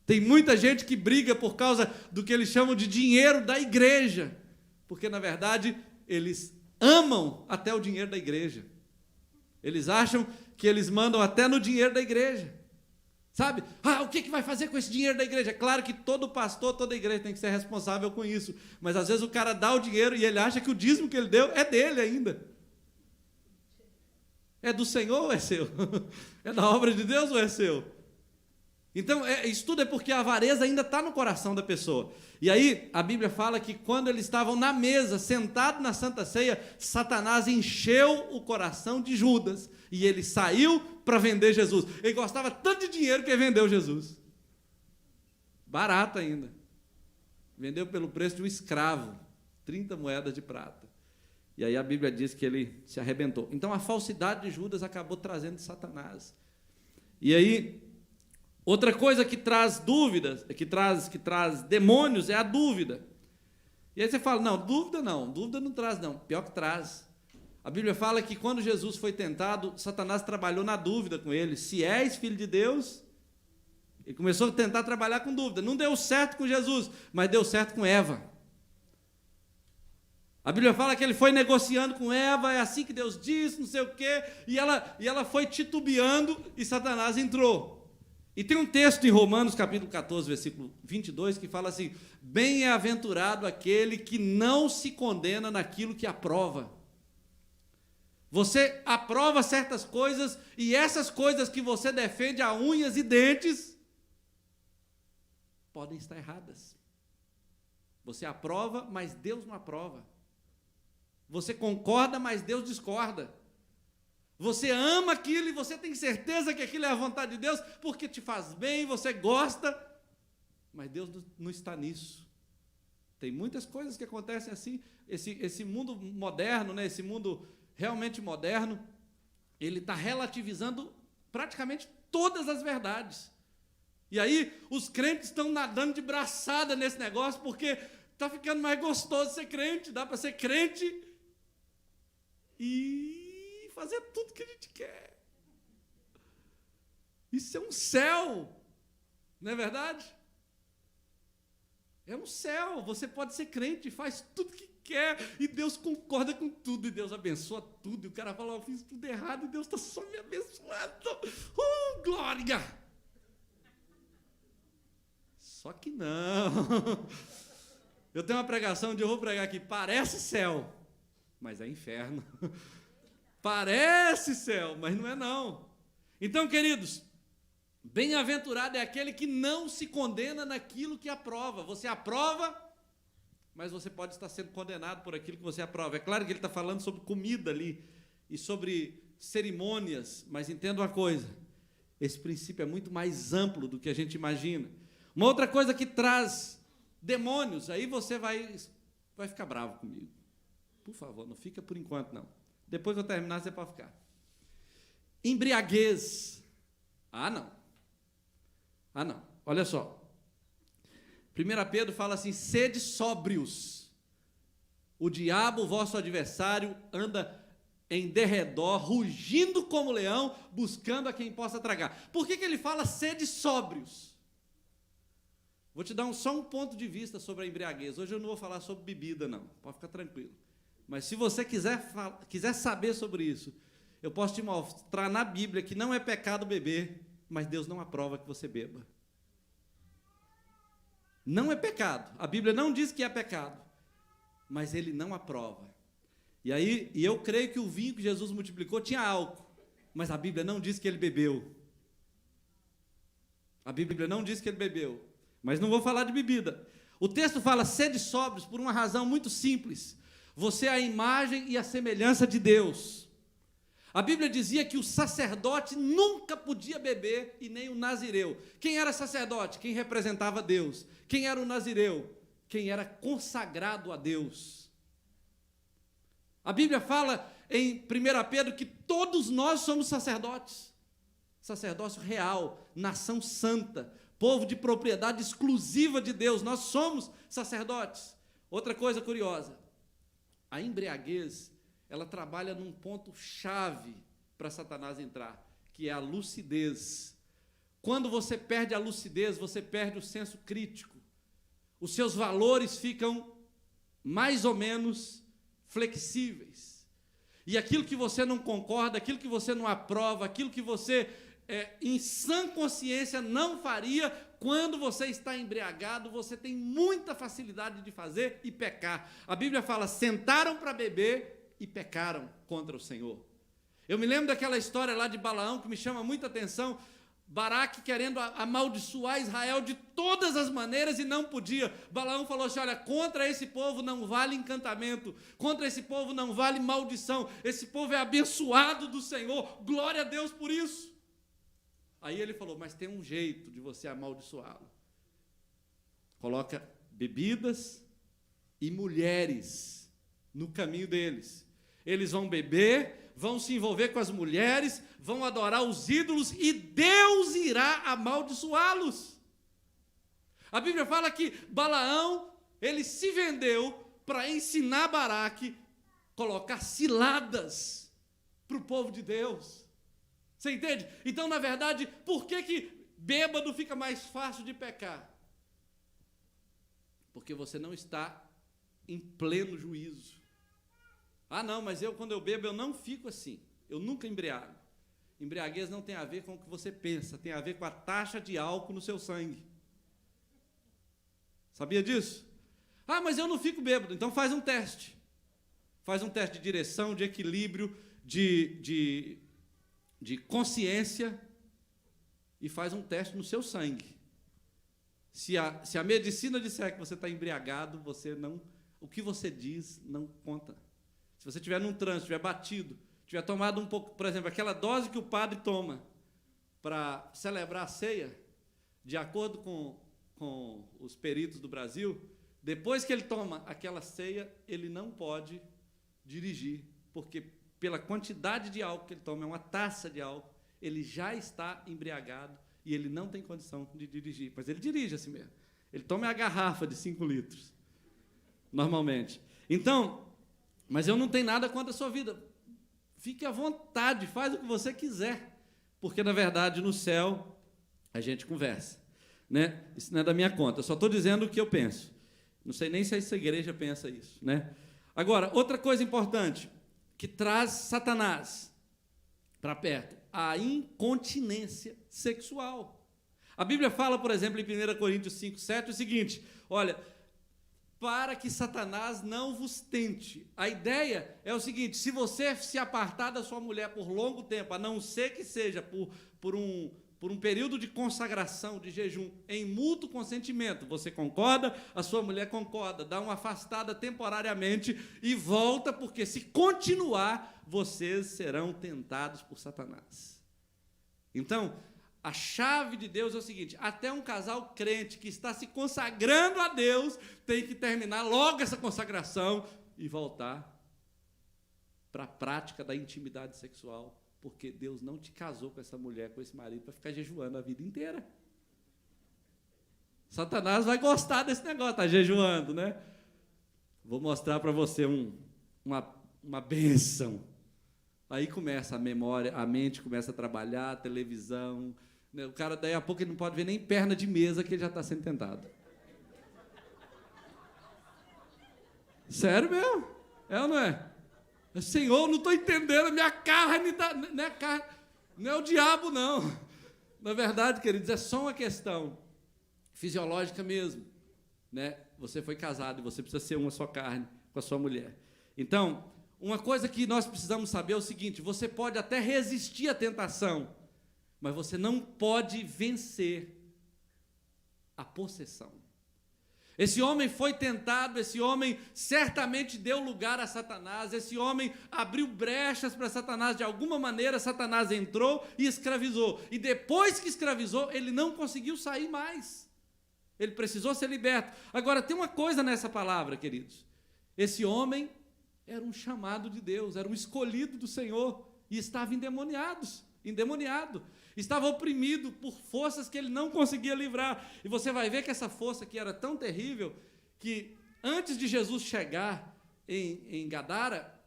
Tem muita gente que briga por causa do que eles chamam de dinheiro da igreja, porque, na verdade, eles amam até o dinheiro da igreja. Eles acham que eles mandam até no dinheiro da igreja. Sabe? O que vai fazer com esse dinheiro da igreja? É claro que todo pastor, toda igreja tem que ser responsável com isso, mas às vezes o cara dá o dinheiro e ele acha que o dízimo que ele deu é dele ainda. É do Senhor ou é seu? É da obra de Deus ou é seu? Então, isso tudo é porque a avareza ainda está no coração da pessoa. E aí, a Bíblia fala que quando eles estavam na mesa, sentados na Santa Ceia, Satanás encheu o coração de Judas. E ele saiu para vender Jesus. Ele gostava tanto de dinheiro que vendeu Jesus. Barato ainda. Vendeu pelo preço de um escravo. 30 moedas de prata. E aí a Bíblia diz que ele se arrebentou. Então, a falsidade de Judas acabou trazendo Satanás. E aí, outra coisa que traz dúvidas, que traz demônios, é a dúvida. E aí você fala, dúvida não traz não, pior que traz. A Bíblia fala que quando Jesus foi tentado, Satanás trabalhou na dúvida com ele, se és filho de Deus, ele começou a tentar trabalhar com dúvida, não deu certo com Jesus, mas deu certo com Eva. A Bíblia fala que ele foi negociando com Eva, é assim que Deus disse, não sei o quê, e ela foi titubeando e Satanás entrou. E tem um texto em Romanos, capítulo 14, versículo 22, que fala assim, bem-aventurado aquele que não se condena naquilo que aprova. Você aprova certas coisas, e essas coisas que você defende a unhas e dentes, podem estar erradas. Você aprova, mas Deus não aprova. Você concorda, mas Deus discorda. Você ama aquilo e você tem certeza que aquilo é a vontade de Deus, porque te faz bem, você gosta, mas Deus não está nisso. Tem muitas coisas que acontecem assim. Esse mundo moderno, né, esse mundo realmente moderno, ele está relativizando praticamente todas as verdades. E aí os crentes estão nadando de braçada nesse negócio, porque está ficando mais gostoso ser crente, dá para ser crente e fazer tudo que a gente quer. Isso é um céu, não é verdade? É um céu, você pode ser crente, faz tudo que quer, e Deus concorda com tudo, e Deus abençoa tudo, e o cara fala, eu fiz tudo errado, e Deus está só me abençoando, glória! Só que não. Eu tenho uma pregação onde eu vou pregar aqui, parece céu, mas é inferno. Parece céu, mas não é não. Então, queridos, bem-aventurado é aquele que não se condena naquilo que aprova. Você aprova, mas você pode estar sendo condenado por aquilo que você aprova. É claro que ele está falando sobre comida ali, e sobre cerimônias, mas entenda uma coisa, esse princípio é muito mais amplo do que a gente imagina. Uma outra coisa que traz demônios, aí você vai ficar bravo comigo. Por favor, não fica por enquanto, não. Depois que eu terminar, você pode ficar. Embriaguez. Não. Olha só. 1 Pedro fala assim, sede sóbrios. O diabo, vosso adversário, anda em derredor, rugindo como leão, buscando a quem possa tragar. Por que ele fala sede sóbrios? Vou te dar só um ponto de vista sobre a embriaguez. Hoje eu não vou falar sobre bebida, não. Pode ficar tranquilo. Mas se você quiser saber sobre isso, eu posso te mostrar na Bíblia que não é pecado beber, mas Deus não aprova que você beba. Não é pecado. A Bíblia não diz que é pecado, mas Ele não aprova. E eu creio que o vinho que Jesus multiplicou tinha álcool, mas a Bíblia não diz que Ele bebeu. A Bíblia não diz que Ele bebeu. Mas não vou falar de bebida. O texto fala sede sóbrios por uma razão muito simples. Você é a imagem e a semelhança de Deus. A Bíblia dizia que o sacerdote nunca podia beber e nem o nazireu. Quem era sacerdote? Quem representava Deus. Quem era o nazireu? Quem era consagrado a Deus. A Bíblia fala em 1 Pedro que todos nós somos sacerdotes. Sacerdócio real, nação santa, povo de propriedade exclusiva de Deus, nós somos sacerdotes. Outra coisa curiosa, a embriaguez, ela trabalha num ponto-chave para Satanás entrar, que é a lucidez. Quando você perde a lucidez, você perde o senso crítico. Os seus valores ficam mais ou menos flexíveis. E aquilo que você não concorda, aquilo que você não aprova, aquilo que você em sã consciência não faria, quando você está embriagado, você tem muita facilidade de fazer e pecar. A Bíblia fala, sentaram para beber e pecaram contra o Senhor. Eu me lembro daquela história lá de Balaão, que me chama muita atenção. Baraque querendo amaldiçoar Israel de todas as maneiras e não podia. Balaão falou assim, olha, contra esse povo não vale encantamento, contra esse povo não vale maldição, esse povo é abençoado do Senhor, glória a Deus por isso. Aí ele falou, mas tem um jeito de você amaldiçoá-lo. Coloca bebidas e mulheres no caminho deles. Eles vão beber, vão se envolver com as mulheres, vão adorar os ídolos e Deus irá amaldiçoá-los. A Bíblia fala que Balaão, ele se vendeu para ensinar Baraque, colocar ciladas para o povo de Deus. Você entende? Então, na verdade, por que bêbado fica mais fácil de pecar? Porque você não está em pleno juízo. Ah, não, mas quando eu bebo, eu não fico assim. Eu nunca embriago. Embriaguez não tem a ver com o que você pensa, tem a ver com a taxa de álcool no seu sangue. Sabia disso? Ah, mas eu não fico bêbado. Então faz um teste. Faz um teste de direção, de equilíbrio, de consciência e faz um teste no seu sangue. Se a medicina disser que você está embriagado, o que você diz não conta. Se você estiver num trânsito, estiver batido, tiver tomado um pouco, por exemplo, aquela dose que o padre toma para celebrar a ceia, de acordo com os peritos do Brasil, depois que ele toma aquela ceia, ele não pode dirigir, porque pela quantidade de álcool que ele toma, é uma taça de álcool, ele já está embriagado e ele não tem condição de dirigir, mas ele dirige assim mesmo. Ele toma a garrafa de 5 litros, normalmente. Então, mas eu não tenho nada contra a sua vida. Fique à vontade, faz o que você quiser, porque, na verdade, no céu, a gente conversa. Né? Isso não é da minha conta, eu só estou dizendo o que eu penso. Não sei nem se essa igreja pensa isso. Né? Agora, outra coisa importante, que traz Satanás para perto, a incontinência sexual. A Bíblia fala, por exemplo, em 1 Coríntios 5:7, o seguinte, olha, para que Satanás não vos tente. A ideia é o seguinte, se você se apartar da sua mulher por longo tempo, a não ser que seja por um período de consagração, de jejum, em mútuo consentimento, você concorda, a sua mulher concorda, dá uma afastada temporariamente e volta, porque se continuar, vocês serão tentados por Satanás. Então, a chave de Deus é o seguinte, até um casal crente que está se consagrando a Deus, tem que terminar logo essa consagração e voltar para a prática da intimidade sexual, porque Deus não te casou com essa mulher, com esse marido, para ficar jejuando a vida inteira. Satanás vai gostar desse negócio, tá jejuando, né? Vou mostrar para você uma bênção. Aí começa a memória, a mente começa a trabalhar, a televisão. Né? O cara, daí a pouco, ele não pode ver nem perna de mesa, que ele já está sendo tentado. Sério mesmo? É ou não é? Senhor, não estou entendendo, minha carne não é o diabo, não. Na verdade, queridos, é só uma questão fisiológica mesmo. Né? Você foi casado e você precisa ser uma só carne com a sua mulher. Então, uma coisa que nós precisamos saber é o seguinte, você pode até resistir à tentação, mas você não pode vencer a possessão. Esse homem foi tentado, esse homem certamente deu lugar a Satanás, esse homem abriu brechas para Satanás, de alguma maneira Satanás entrou e escravizou. E depois que escravizou, ele não conseguiu sair mais. Ele precisou ser liberto. Agora, tem uma coisa nessa palavra, queridos. Esse homem era um chamado de Deus, era um escolhido do Senhor, e estava endemoniado, estava oprimido por forças que ele não conseguia livrar, e você vai ver que essa força que era tão terrível, que antes de Jesus chegar em Gadara,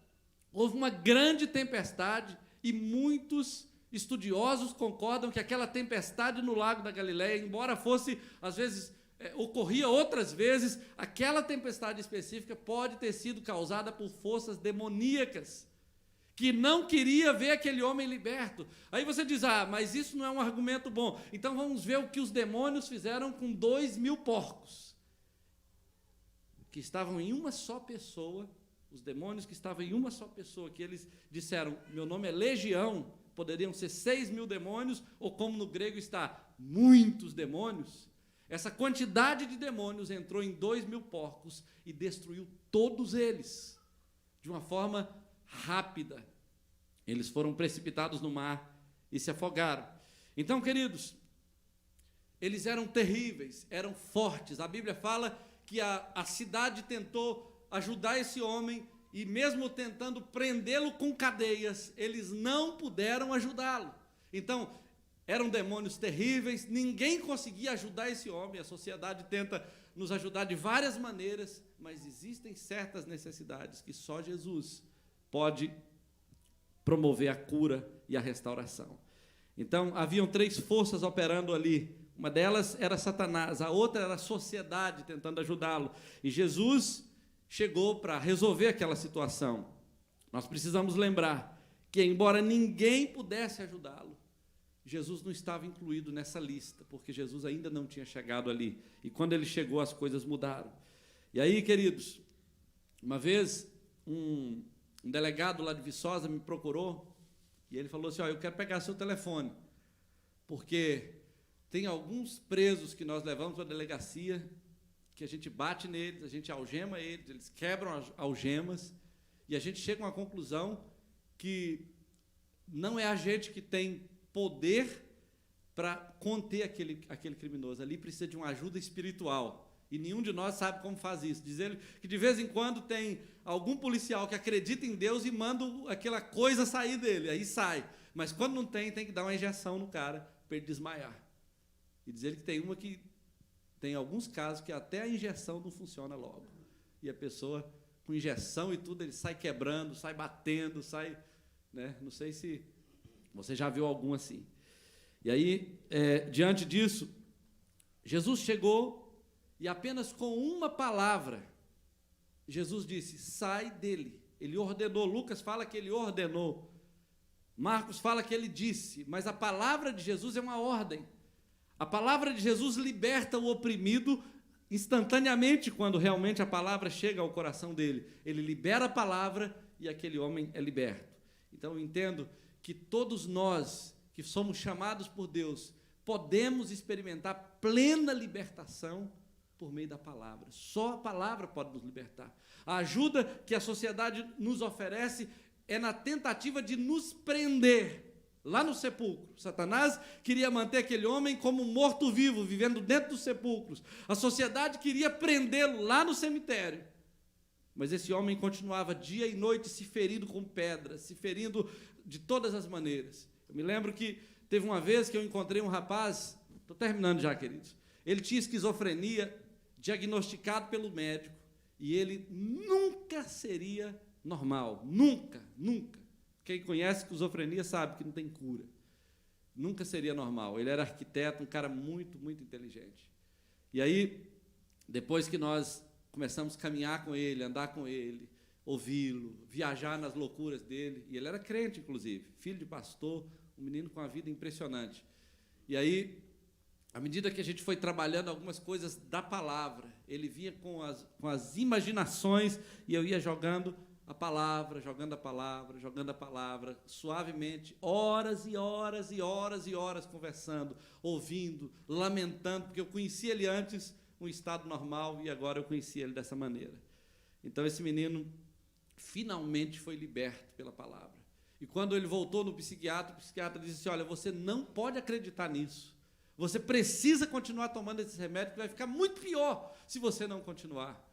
houve uma grande tempestade, e muitos estudiosos concordam que aquela tempestade no lago da Galileia, embora fosse, às vezes, ocorria outras vezes, aquela tempestade específica pode ter sido causada por forças demoníacas, que não queria ver aquele homem liberto. Aí você diz, mas isso não é um argumento bom. Então vamos ver o que os demônios fizeram com 2.000 porcos, que estavam em uma só pessoa, os demônios que estavam em uma só pessoa, que eles disseram, meu nome é Legião, poderiam ser 6.000 demônios, ou como no grego está, muitos demônios. Essa quantidade de demônios entrou em 2.000 porcos e destruiu todos eles, de uma forma rápida. Eles foram precipitados no mar e se afogaram. Então, queridos, eles eram terríveis, eram fortes. A Bíblia fala que a cidade tentou ajudar esse homem, e mesmo tentando prendê-lo com cadeias, eles não puderam ajudá-lo. Então, eram demônios terríveis, ninguém conseguia ajudar esse homem. A sociedade tenta nos ajudar de várias maneiras, mas existem certas necessidades que só Jesus pode promover a cura e a restauração. Então, haviam 3 forças operando ali. Uma delas era Satanás, a outra era a sociedade tentando ajudá-lo. E Jesus chegou para resolver aquela situação. Nós precisamos lembrar que, embora ninguém pudesse ajudá-lo, Jesus não estava incluído nessa lista, porque Jesus ainda não tinha chegado ali. E quando ele chegou, as coisas mudaram. E aí, queridos, uma vez um delegado lá de Viçosa me procurou, e ele falou assim: eu quero pegar seu telefone, porque tem alguns presos que nós levamos para a delegacia, que a gente bate neles, a gente algema eles, eles quebram as algemas, e a gente chega a uma conclusão que não é a gente que tem poder para conter aquele criminoso. Ali precisa de uma ajuda espiritual, e nenhum de nós sabe como faz isso. Diz ele que de vez em quando tem algum policial que acredita em Deus e manda aquela coisa sair dele, aí sai, mas quando não tem que dar uma injeção no cara para ele desmaiar. E diz ele que tem alguns casos que até a injeção não funciona logo, e a pessoa com injeção e tudo, ele sai quebrando, sai batendo, sai, né? Não sei se você já viu algum assim. E aí, diante disso, Jesus chegou e apenas com uma palavra, Jesus disse: sai dele. Ele ordenou. Lucas fala que ele ordenou, Marcos fala que ele disse, mas a palavra de Jesus é uma ordem. A palavra de Jesus liberta o oprimido instantaneamente, quando realmente a palavra chega ao coração dele. Ele libera a palavra e aquele homem é liberto. Então eu entendo que todos nós que somos chamados por Deus podemos experimentar plena libertação por meio da palavra. Só a palavra pode nos libertar. A ajuda que a sociedade nos oferece é na tentativa de nos prender lá no sepulcro. Satanás queria manter aquele homem como um morto-vivo, vivendo dentro dos sepulcros. A sociedade queria prendê-lo lá no cemitério. Mas esse homem continuava dia e noite se ferindo com pedras, se ferindo de todas as maneiras. Eu me lembro que teve uma vez que eu encontrei um rapaz, estou terminando já, queridos, ele tinha esquizofrenia, diagnosticado pelo médico, e ele nunca seria normal, nunca. Quem conhece esquizofrenia sabe que não tem cura. Nunca seria normal. Ele era arquiteto, um cara muito, muito inteligente. E aí, depois que nós começamos a caminhar com ele, andar com ele, ouvi-lo, viajar nas loucuras dele, e ele era crente, inclusive, filho de pastor, um menino com uma vida impressionante. E aí, à medida que a gente foi trabalhando algumas coisas da palavra, ele vinha com as imaginações, e eu ia jogando a palavra, suavemente, horas e horas e horas e horas conversando, ouvindo, lamentando, porque eu conhecia ele antes, um estado normal, e agora eu conhecia ele dessa maneira. Então, esse menino finalmente foi liberto pela palavra. E quando ele voltou no psiquiatra, o psiquiatra disse assim: olha, você não pode acreditar nisso. Você precisa continuar tomando esse remédio, que vai ficar muito pior se você não continuar.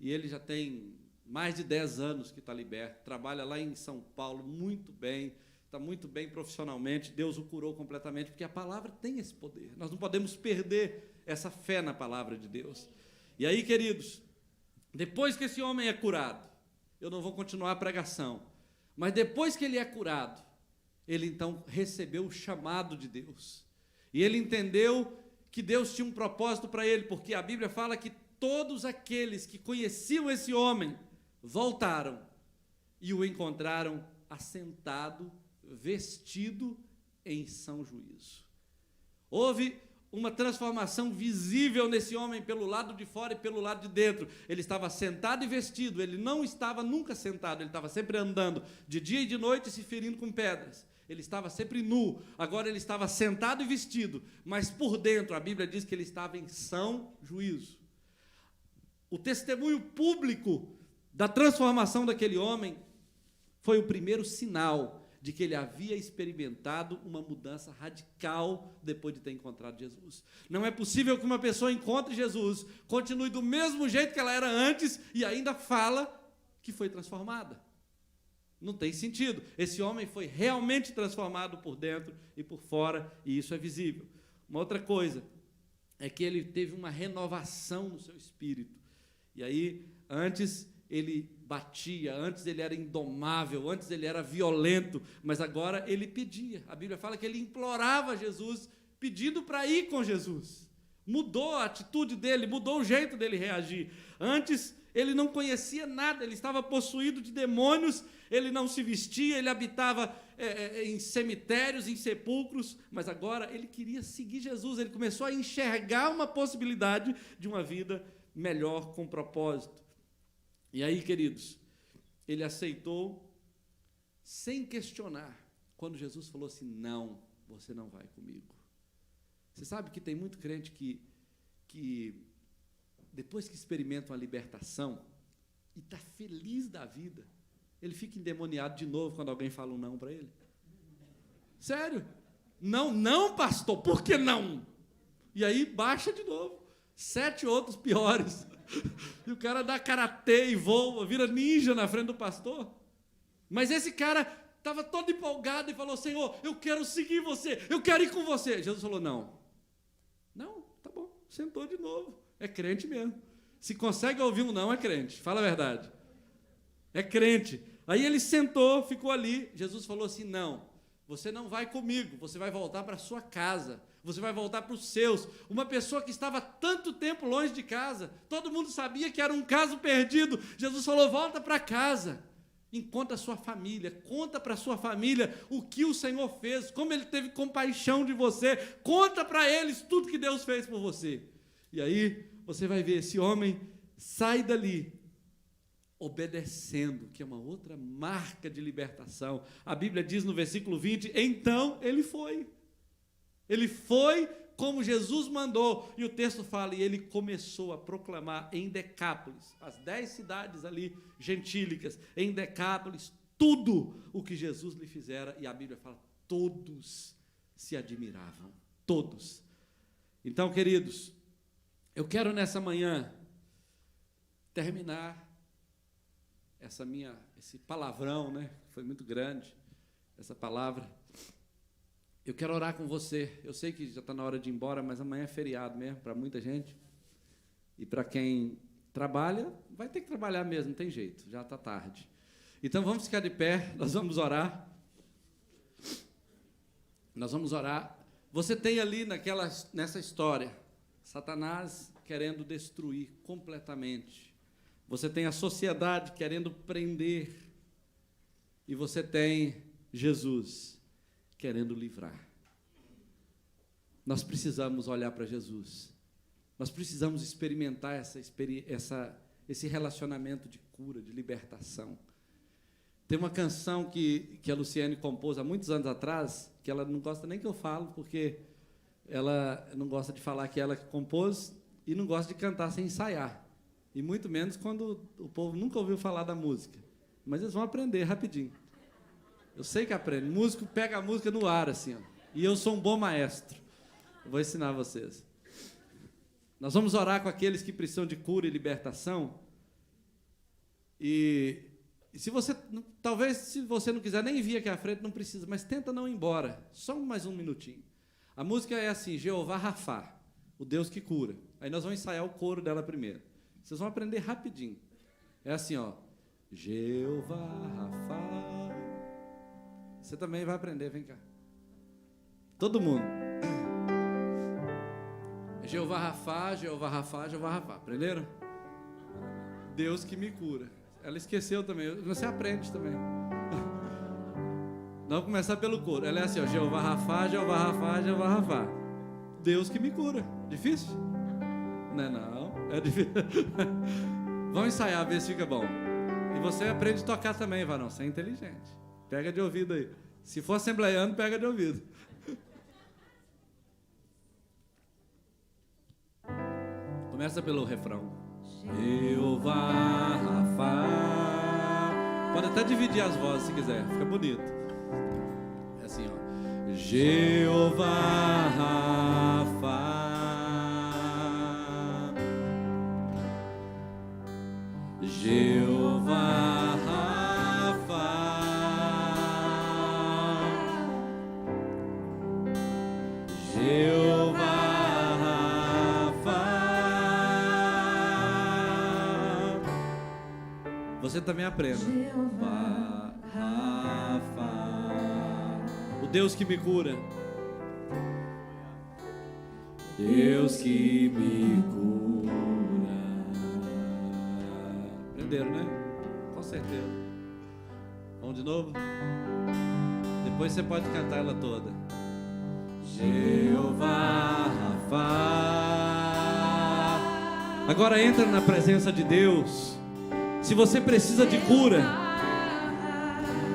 E ele já tem mais de 10 anos que está liberto, trabalha lá em São Paulo muito bem, está muito bem profissionalmente, Deus o curou completamente, porque a palavra tem esse poder. Nós não podemos perder essa fé na palavra de Deus. E aí, queridos, depois que esse homem é curado, eu não vou continuar a pregação, mas depois que ele é curado, ele então recebeu o chamado de Deus. E ele entendeu que Deus tinha um propósito para ele, porque a Bíblia fala que todos aqueles que conheciam esse homem voltaram e o encontraram assentado, vestido em são juízo. Houve uma transformação visível nesse homem pelo lado de fora e pelo lado de dentro. Ele estava sentado e vestido, ele não estava nunca sentado, ele estava sempre andando, de dia e de noite, se ferindo com pedras. Ele estava sempre nu, agora ele estava sentado e vestido, mas por dentro a Bíblia diz que ele estava em são juízo. O testemunho público da transformação daquele homem foi o primeiro sinal de que ele havia experimentado uma mudança radical depois de ter encontrado Jesus. Não é possível que uma pessoa encontre Jesus, continue do mesmo jeito que ela era antes e ainda fala que foi transformada. Não tem sentido. Esse homem foi realmente transformado por dentro e por fora, e isso é visível. Uma outra coisa é que ele teve uma renovação no seu espírito. E aí, antes ele batia, antes ele era indomável, antes ele era violento, mas agora ele pedia. A Bíblia fala que ele implorava Jesus, pedindo para ir com Jesus. Mudou a atitude dele, mudou o jeito dele reagir. Antes ele não conhecia nada, ele estava possuído de demônios, ele não se vestia, ele habitava em cemitérios, em sepulcros, mas agora ele queria seguir Jesus, ele começou a enxergar uma possibilidade de uma vida melhor, com propósito. E aí, queridos, ele aceitou sem questionar, quando Jesus falou assim, não, você não vai comigo. Você sabe que tem muito crente que depois que experimenta uma libertação e está feliz da vida, ele fica endemoniado de novo quando alguém fala um não para ele. Sério? Não, não, pastor, por que não? E aí baixa de novo. 7 outros piores. E o cara dá karatê e voa, vira ninja na frente do pastor. Mas esse cara estava todo empolgado e falou, Senhor, eu quero seguir você, eu quero ir com você. Jesus falou, não. Não, tá bom, sentou de novo. É crente mesmo. Se consegue ouvir um não, é crente. Fala a verdade. É crente. Aí ele sentou, ficou ali. Jesus falou assim, não, você não vai comigo, você vai voltar para a sua casa. Você vai voltar para os seus. Uma pessoa que estava tanto tempo longe de casa, todo mundo sabia que era um caso perdido. Jesus falou, volta para casa. Encontra a sua família, conta para a sua família o que o Senhor fez, como Ele teve compaixão de você, conta para eles tudo que Deus fez por você. E aí você vai ver, esse homem sai dali, obedecendo, que é uma outra marca de libertação. A Bíblia diz no versículo 20, então ele foi. Ele foi como Jesus mandou, e o texto fala, e ele começou a proclamar em Decápolis, as 10 cidades ali gentílicas, em Decápolis, tudo o que Jesus lhe fizera, e a Bíblia fala, todos se admiravam, todos. Então, queridos, eu quero nessa manhã terminar esse palavrão, né, foi muito grande, essa palavra. Eu quero orar com você. Eu sei que já está na hora de ir embora, mas amanhã é feriado mesmo para muita gente. E para quem trabalha, vai ter que trabalhar mesmo, não tem jeito, já está tarde. Então vamos ficar de pé, nós vamos orar. Nós vamos orar. Você tem ali nessa história, Satanás querendo destruir completamente. Você tem a sociedade querendo prender. E você tem Jesus querendo livrar. Nós precisamos olhar para Jesus. Nós precisamos experimentar esse relacionamento de cura, de libertação. Tem uma canção que a Luciane compôs há muitos anos atrás, que ela não gosta nem que eu falo, porque ela não gosta de falar que ela compôs e não gosta de cantar sem ensaiar. E muito menos quando o povo nunca ouviu falar da música. Mas eles vão aprender rapidinho. Eu sei que aprende. Músico pega a música no ar, assim, ó. E eu sou um bom maestro. Eu vou ensinar vocês. Nós vamos orar com aqueles que precisam de cura e libertação. E se você, talvez, se você não quiser nem vir aqui à frente, não precisa, mas tenta não ir embora. Só mais um minutinho. A música é assim, Jeová Rafá, o Deus que cura. Aí nós vamos ensaiar o coro dela primeiro. Vocês vão aprender rapidinho. É assim, ó. Jeová Rafá. Você também vai aprender, vem cá. Todo mundo. Jeová Rafá, Jeová Rafá, Jeová Rafá. Aprenderam? Deus que me cura. Ela esqueceu também. Você aprende também. Vamos começar pelo coro. Ela é assim, ó. Jeová Rafá, Jeová Rafá, Jeová Rafá. Deus que me cura. Difícil? Não é não. É difícil. Vamos ensaiar, ver se fica bom. E você aprende a tocar também, varão. Você é inteligente. Pega de ouvido aí. Se for assembleiano, pega de ouvido. Começa pelo refrão. Jeová Rafa. Pode até dividir as vozes se quiser, fica bonito. É assim, ó. Jeová Rafa. Jeová Rafa. Jeová Rafa. Você também aprenda. Jeová Rafa. O Deus que me cura. Deus que me cura. Aprenderam, né? Com certeza. Vamos de novo? Depois você pode cantar ela toda. Jeová Rafa. Agora entra na presença de Deus. Se você precisa de cura,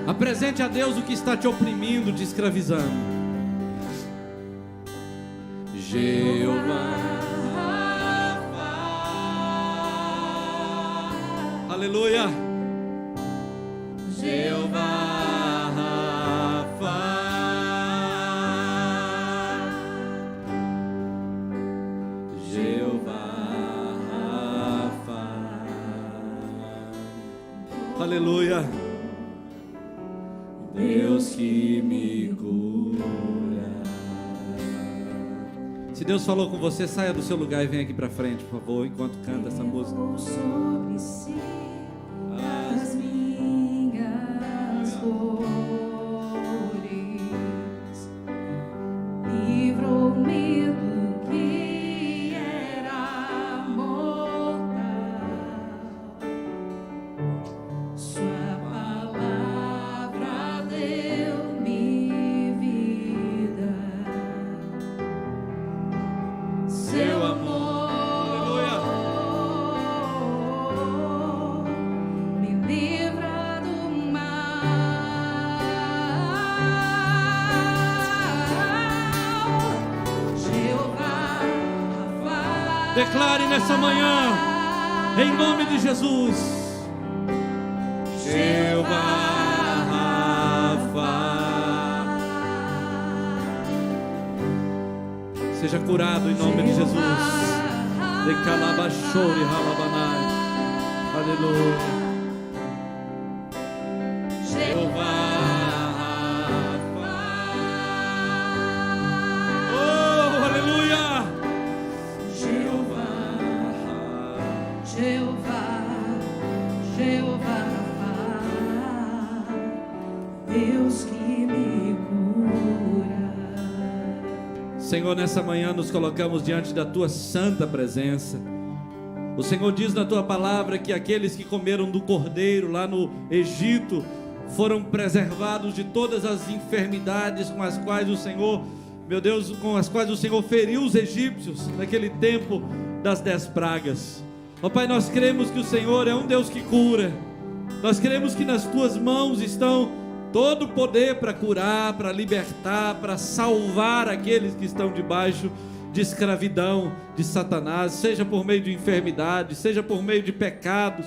apresente a Deus o que está te oprimindo, te escravizando. Jeová Rafa. Aleluia. Jeová Rafa. Jeová Rafa. Aleluia. Deus que me cura. Se Deus falou com você, saia do seu lugar e venha aqui para frente, por favor, enquanto canta essa música. Sobre si as minhas dores, livrou-me do que era mortal. Sua palavra deu-me vida. Seu amor me livra do mal. Jeová Rafa. Declare nessa manhã, em nome de Jesus. Jeová Rafa. Seja curado em nome de Jesus. De calabachore ralabanai. Aleluia. Jeová Rafa. Oh, aleluia. Jeová, Jeová, Jeová Rafa, Deus que me cura. Senhor, nessa manhã nos colocamos diante da Tua santa presença. O Senhor diz na Tua palavra que aqueles que comeram do cordeiro lá no Egito foram preservados de todas as enfermidades com as quais o Senhor, meu Deus, com as quais o Senhor feriu os egípcios naquele tempo das 10 pragas. Ó Pai, nós cremos que o Senhor é um Deus que cura. Nós cremos que nas Tuas mãos estão todo o poder para curar, para libertar, para salvar aqueles que estão debaixo de escravidão de Satanás, seja por meio de enfermidade, seja por meio de pecados,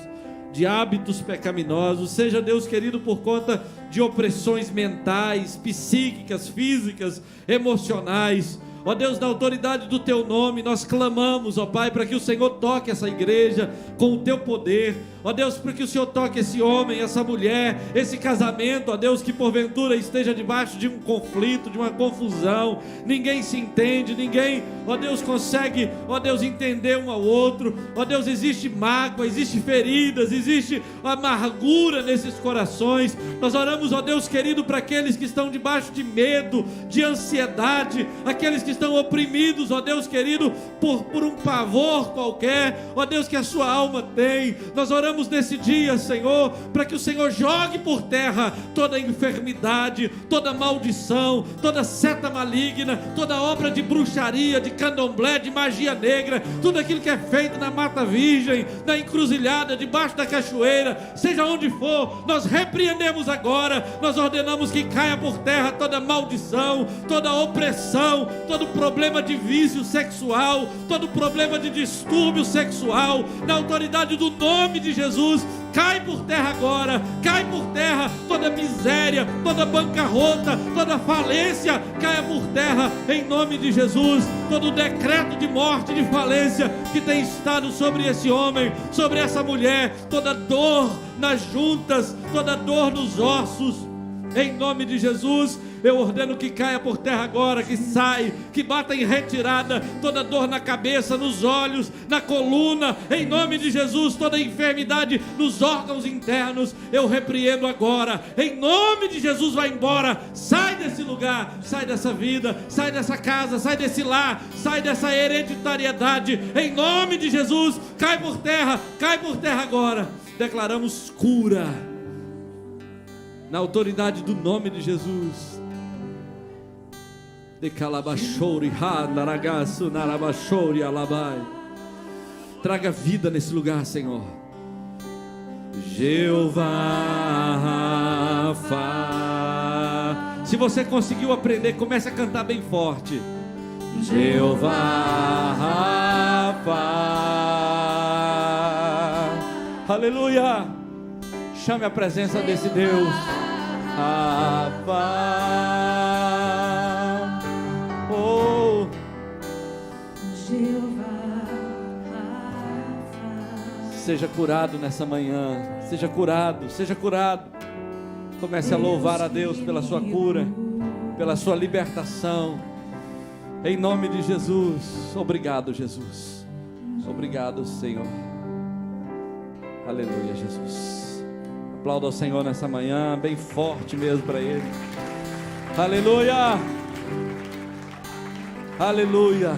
de hábitos pecaminosos, seja, Deus querido, por conta de opressões mentais, psíquicas, físicas, emocionais. Ó Deus, na autoridade do Teu nome, nós clamamos, ó Pai, para que o Senhor toque essa igreja com o Teu poder. Ó Deus, para que o Senhor toque esse homem, essa mulher, esse casamento, ó Deus, que porventura esteja debaixo de um conflito, de uma confusão. Ninguém se entende, ninguém, ó Deus, consegue, ó Deus, entender um ao outro. Ó Deus, existe mágoa, existe feridas, existe amargura nesses corações. Nós oramos, ó Deus querido, para aqueles que estão debaixo de medo, de ansiedade, aqueles que estão oprimidos, ó Deus querido, por um pavor qualquer, ó Deus, que a sua alma tem. Nós oramos nesse dia, Senhor, para que o Senhor jogue por terra toda enfermidade, toda maldição, toda seta maligna, toda obra de bruxaria, de candomblé, de magia negra, tudo aquilo que é feito na Mata Virgem, na encruzilhada, debaixo da cachoeira, seja onde for, nós repreendemos agora, nós ordenamos que caia por terra toda maldição, toda opressão, todo problema de vício sexual, todo problema de distúrbio sexual, na autoridade do nome de Jesus, cai por terra agora, cai por terra toda miséria, toda bancarrota, toda falência, caia por terra em nome de Jesus. Todo decreto de morte, de falência que tem estado sobre esse homem, sobre essa mulher, toda dor nas juntas, toda dor nos ossos, em nome de Jesus, eu ordeno que caia por terra agora, que sai, que bata em retirada toda dor na cabeça, nos olhos, na coluna, em nome de Jesus, toda enfermidade nos órgãos internos, eu repreendo agora, em nome de Jesus, vai embora, sai desse lugar, sai dessa vida, sai dessa casa, sai desse lar, sai dessa hereditariedade, em nome de Jesus, cai por terra agora, declaramos cura, na autoridade do nome de Jesus. De calabachori, naragaço, narabachori, alabai. Traga vida nesse lugar, Senhor. Jeová Rafa. Se você conseguiu aprender, comece a cantar bem forte. Jeová Rafa. Aleluia. Chame a presença desse Deus. Rafa. Oh. Jeová Rafa. Seja curado nessa manhã. Seja curado, seja curado. Comece a louvar a Deus pela sua cura, pela sua libertação. Em nome de Jesus. Obrigado, Jesus. Obrigado, Senhor. Aleluia, Jesus. Aplauda ao Senhor nessa manhã, bem forte mesmo para Ele. Aleluia. Aleluia.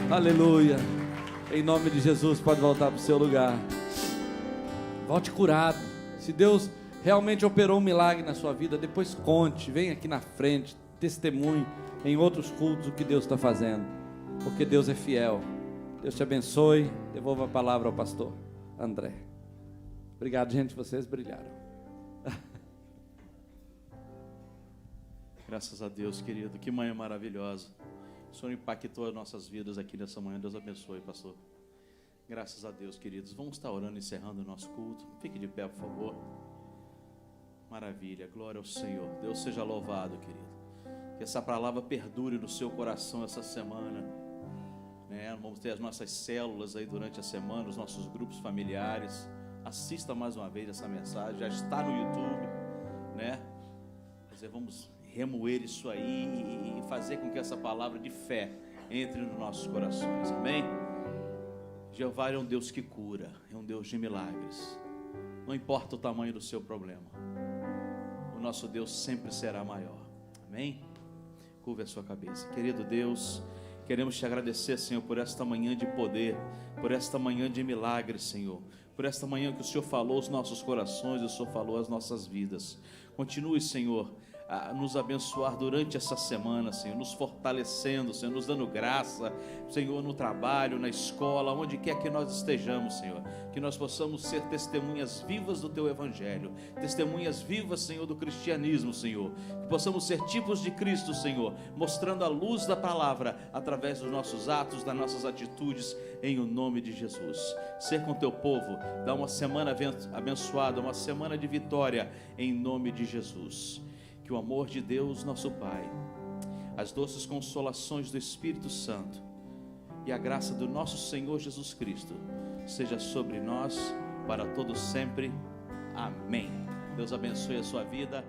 Aleluia. Em nome de Jesus, pode voltar para o seu lugar. Volte curado. Se Deus realmente operou um milagre na sua vida, depois conte, vem aqui na frente, testemunhe em outros cultos o que Deus está fazendo, porque Deus é fiel. Deus te abençoe. Devolva a palavra ao pastor André. Obrigado, gente, vocês brilharam. Graças a Deus, querido, que manhã maravilhosa. O Senhor impactou as nossas vidas aqui nessa manhã. Deus abençoe, pastor. Graças a Deus, queridos. Vamos estar orando, encerrando o nosso culto. Fique de pé, por favor. Maravilha, glória ao Senhor. Deus seja louvado, querido. Que essa palavra perdure no seu coração essa semana, né? Vamos ter as nossas células aí durante a semana, os nossos grupos familiares. Assista mais uma vez essa mensagem, já está no YouTube, né? Vamos remoer isso aí e fazer com que essa palavra de fé entre nos nossos corações, amém? Jeová é um Deus que cura, é um Deus de milagres. Não importa o tamanho do seu problema, o nosso Deus sempre será maior, amém? Curva a sua cabeça. Querido Deus, queremos te agradecer, Senhor, por esta manhã de poder, por esta manhã de milagres, Senhor, por esta manhã que o Senhor falou aos nossos corações, o Senhor falou às nossas vidas. Continue, Senhor, a nos abençoar durante essa semana, Senhor, nos fortalecendo, Senhor, nos dando graça, Senhor, no trabalho, na escola, onde quer que nós estejamos, Senhor, que nós possamos ser testemunhas vivas do Teu Evangelho, testemunhas vivas, Senhor, do cristianismo, Senhor, que possamos ser tipos de Cristo, Senhor, mostrando a luz da palavra através dos nossos atos, das nossas atitudes, em o nome de Jesus. Ser com Teu povo, dá uma semana abençoada, uma semana de vitória, em nome de Jesus. Que o amor de Deus, nosso Pai, as doces consolações do Espírito Santo e a graça do nosso Senhor Jesus Cristo seja sobre nós para todos sempre. Amém. Deus abençoe a sua vida.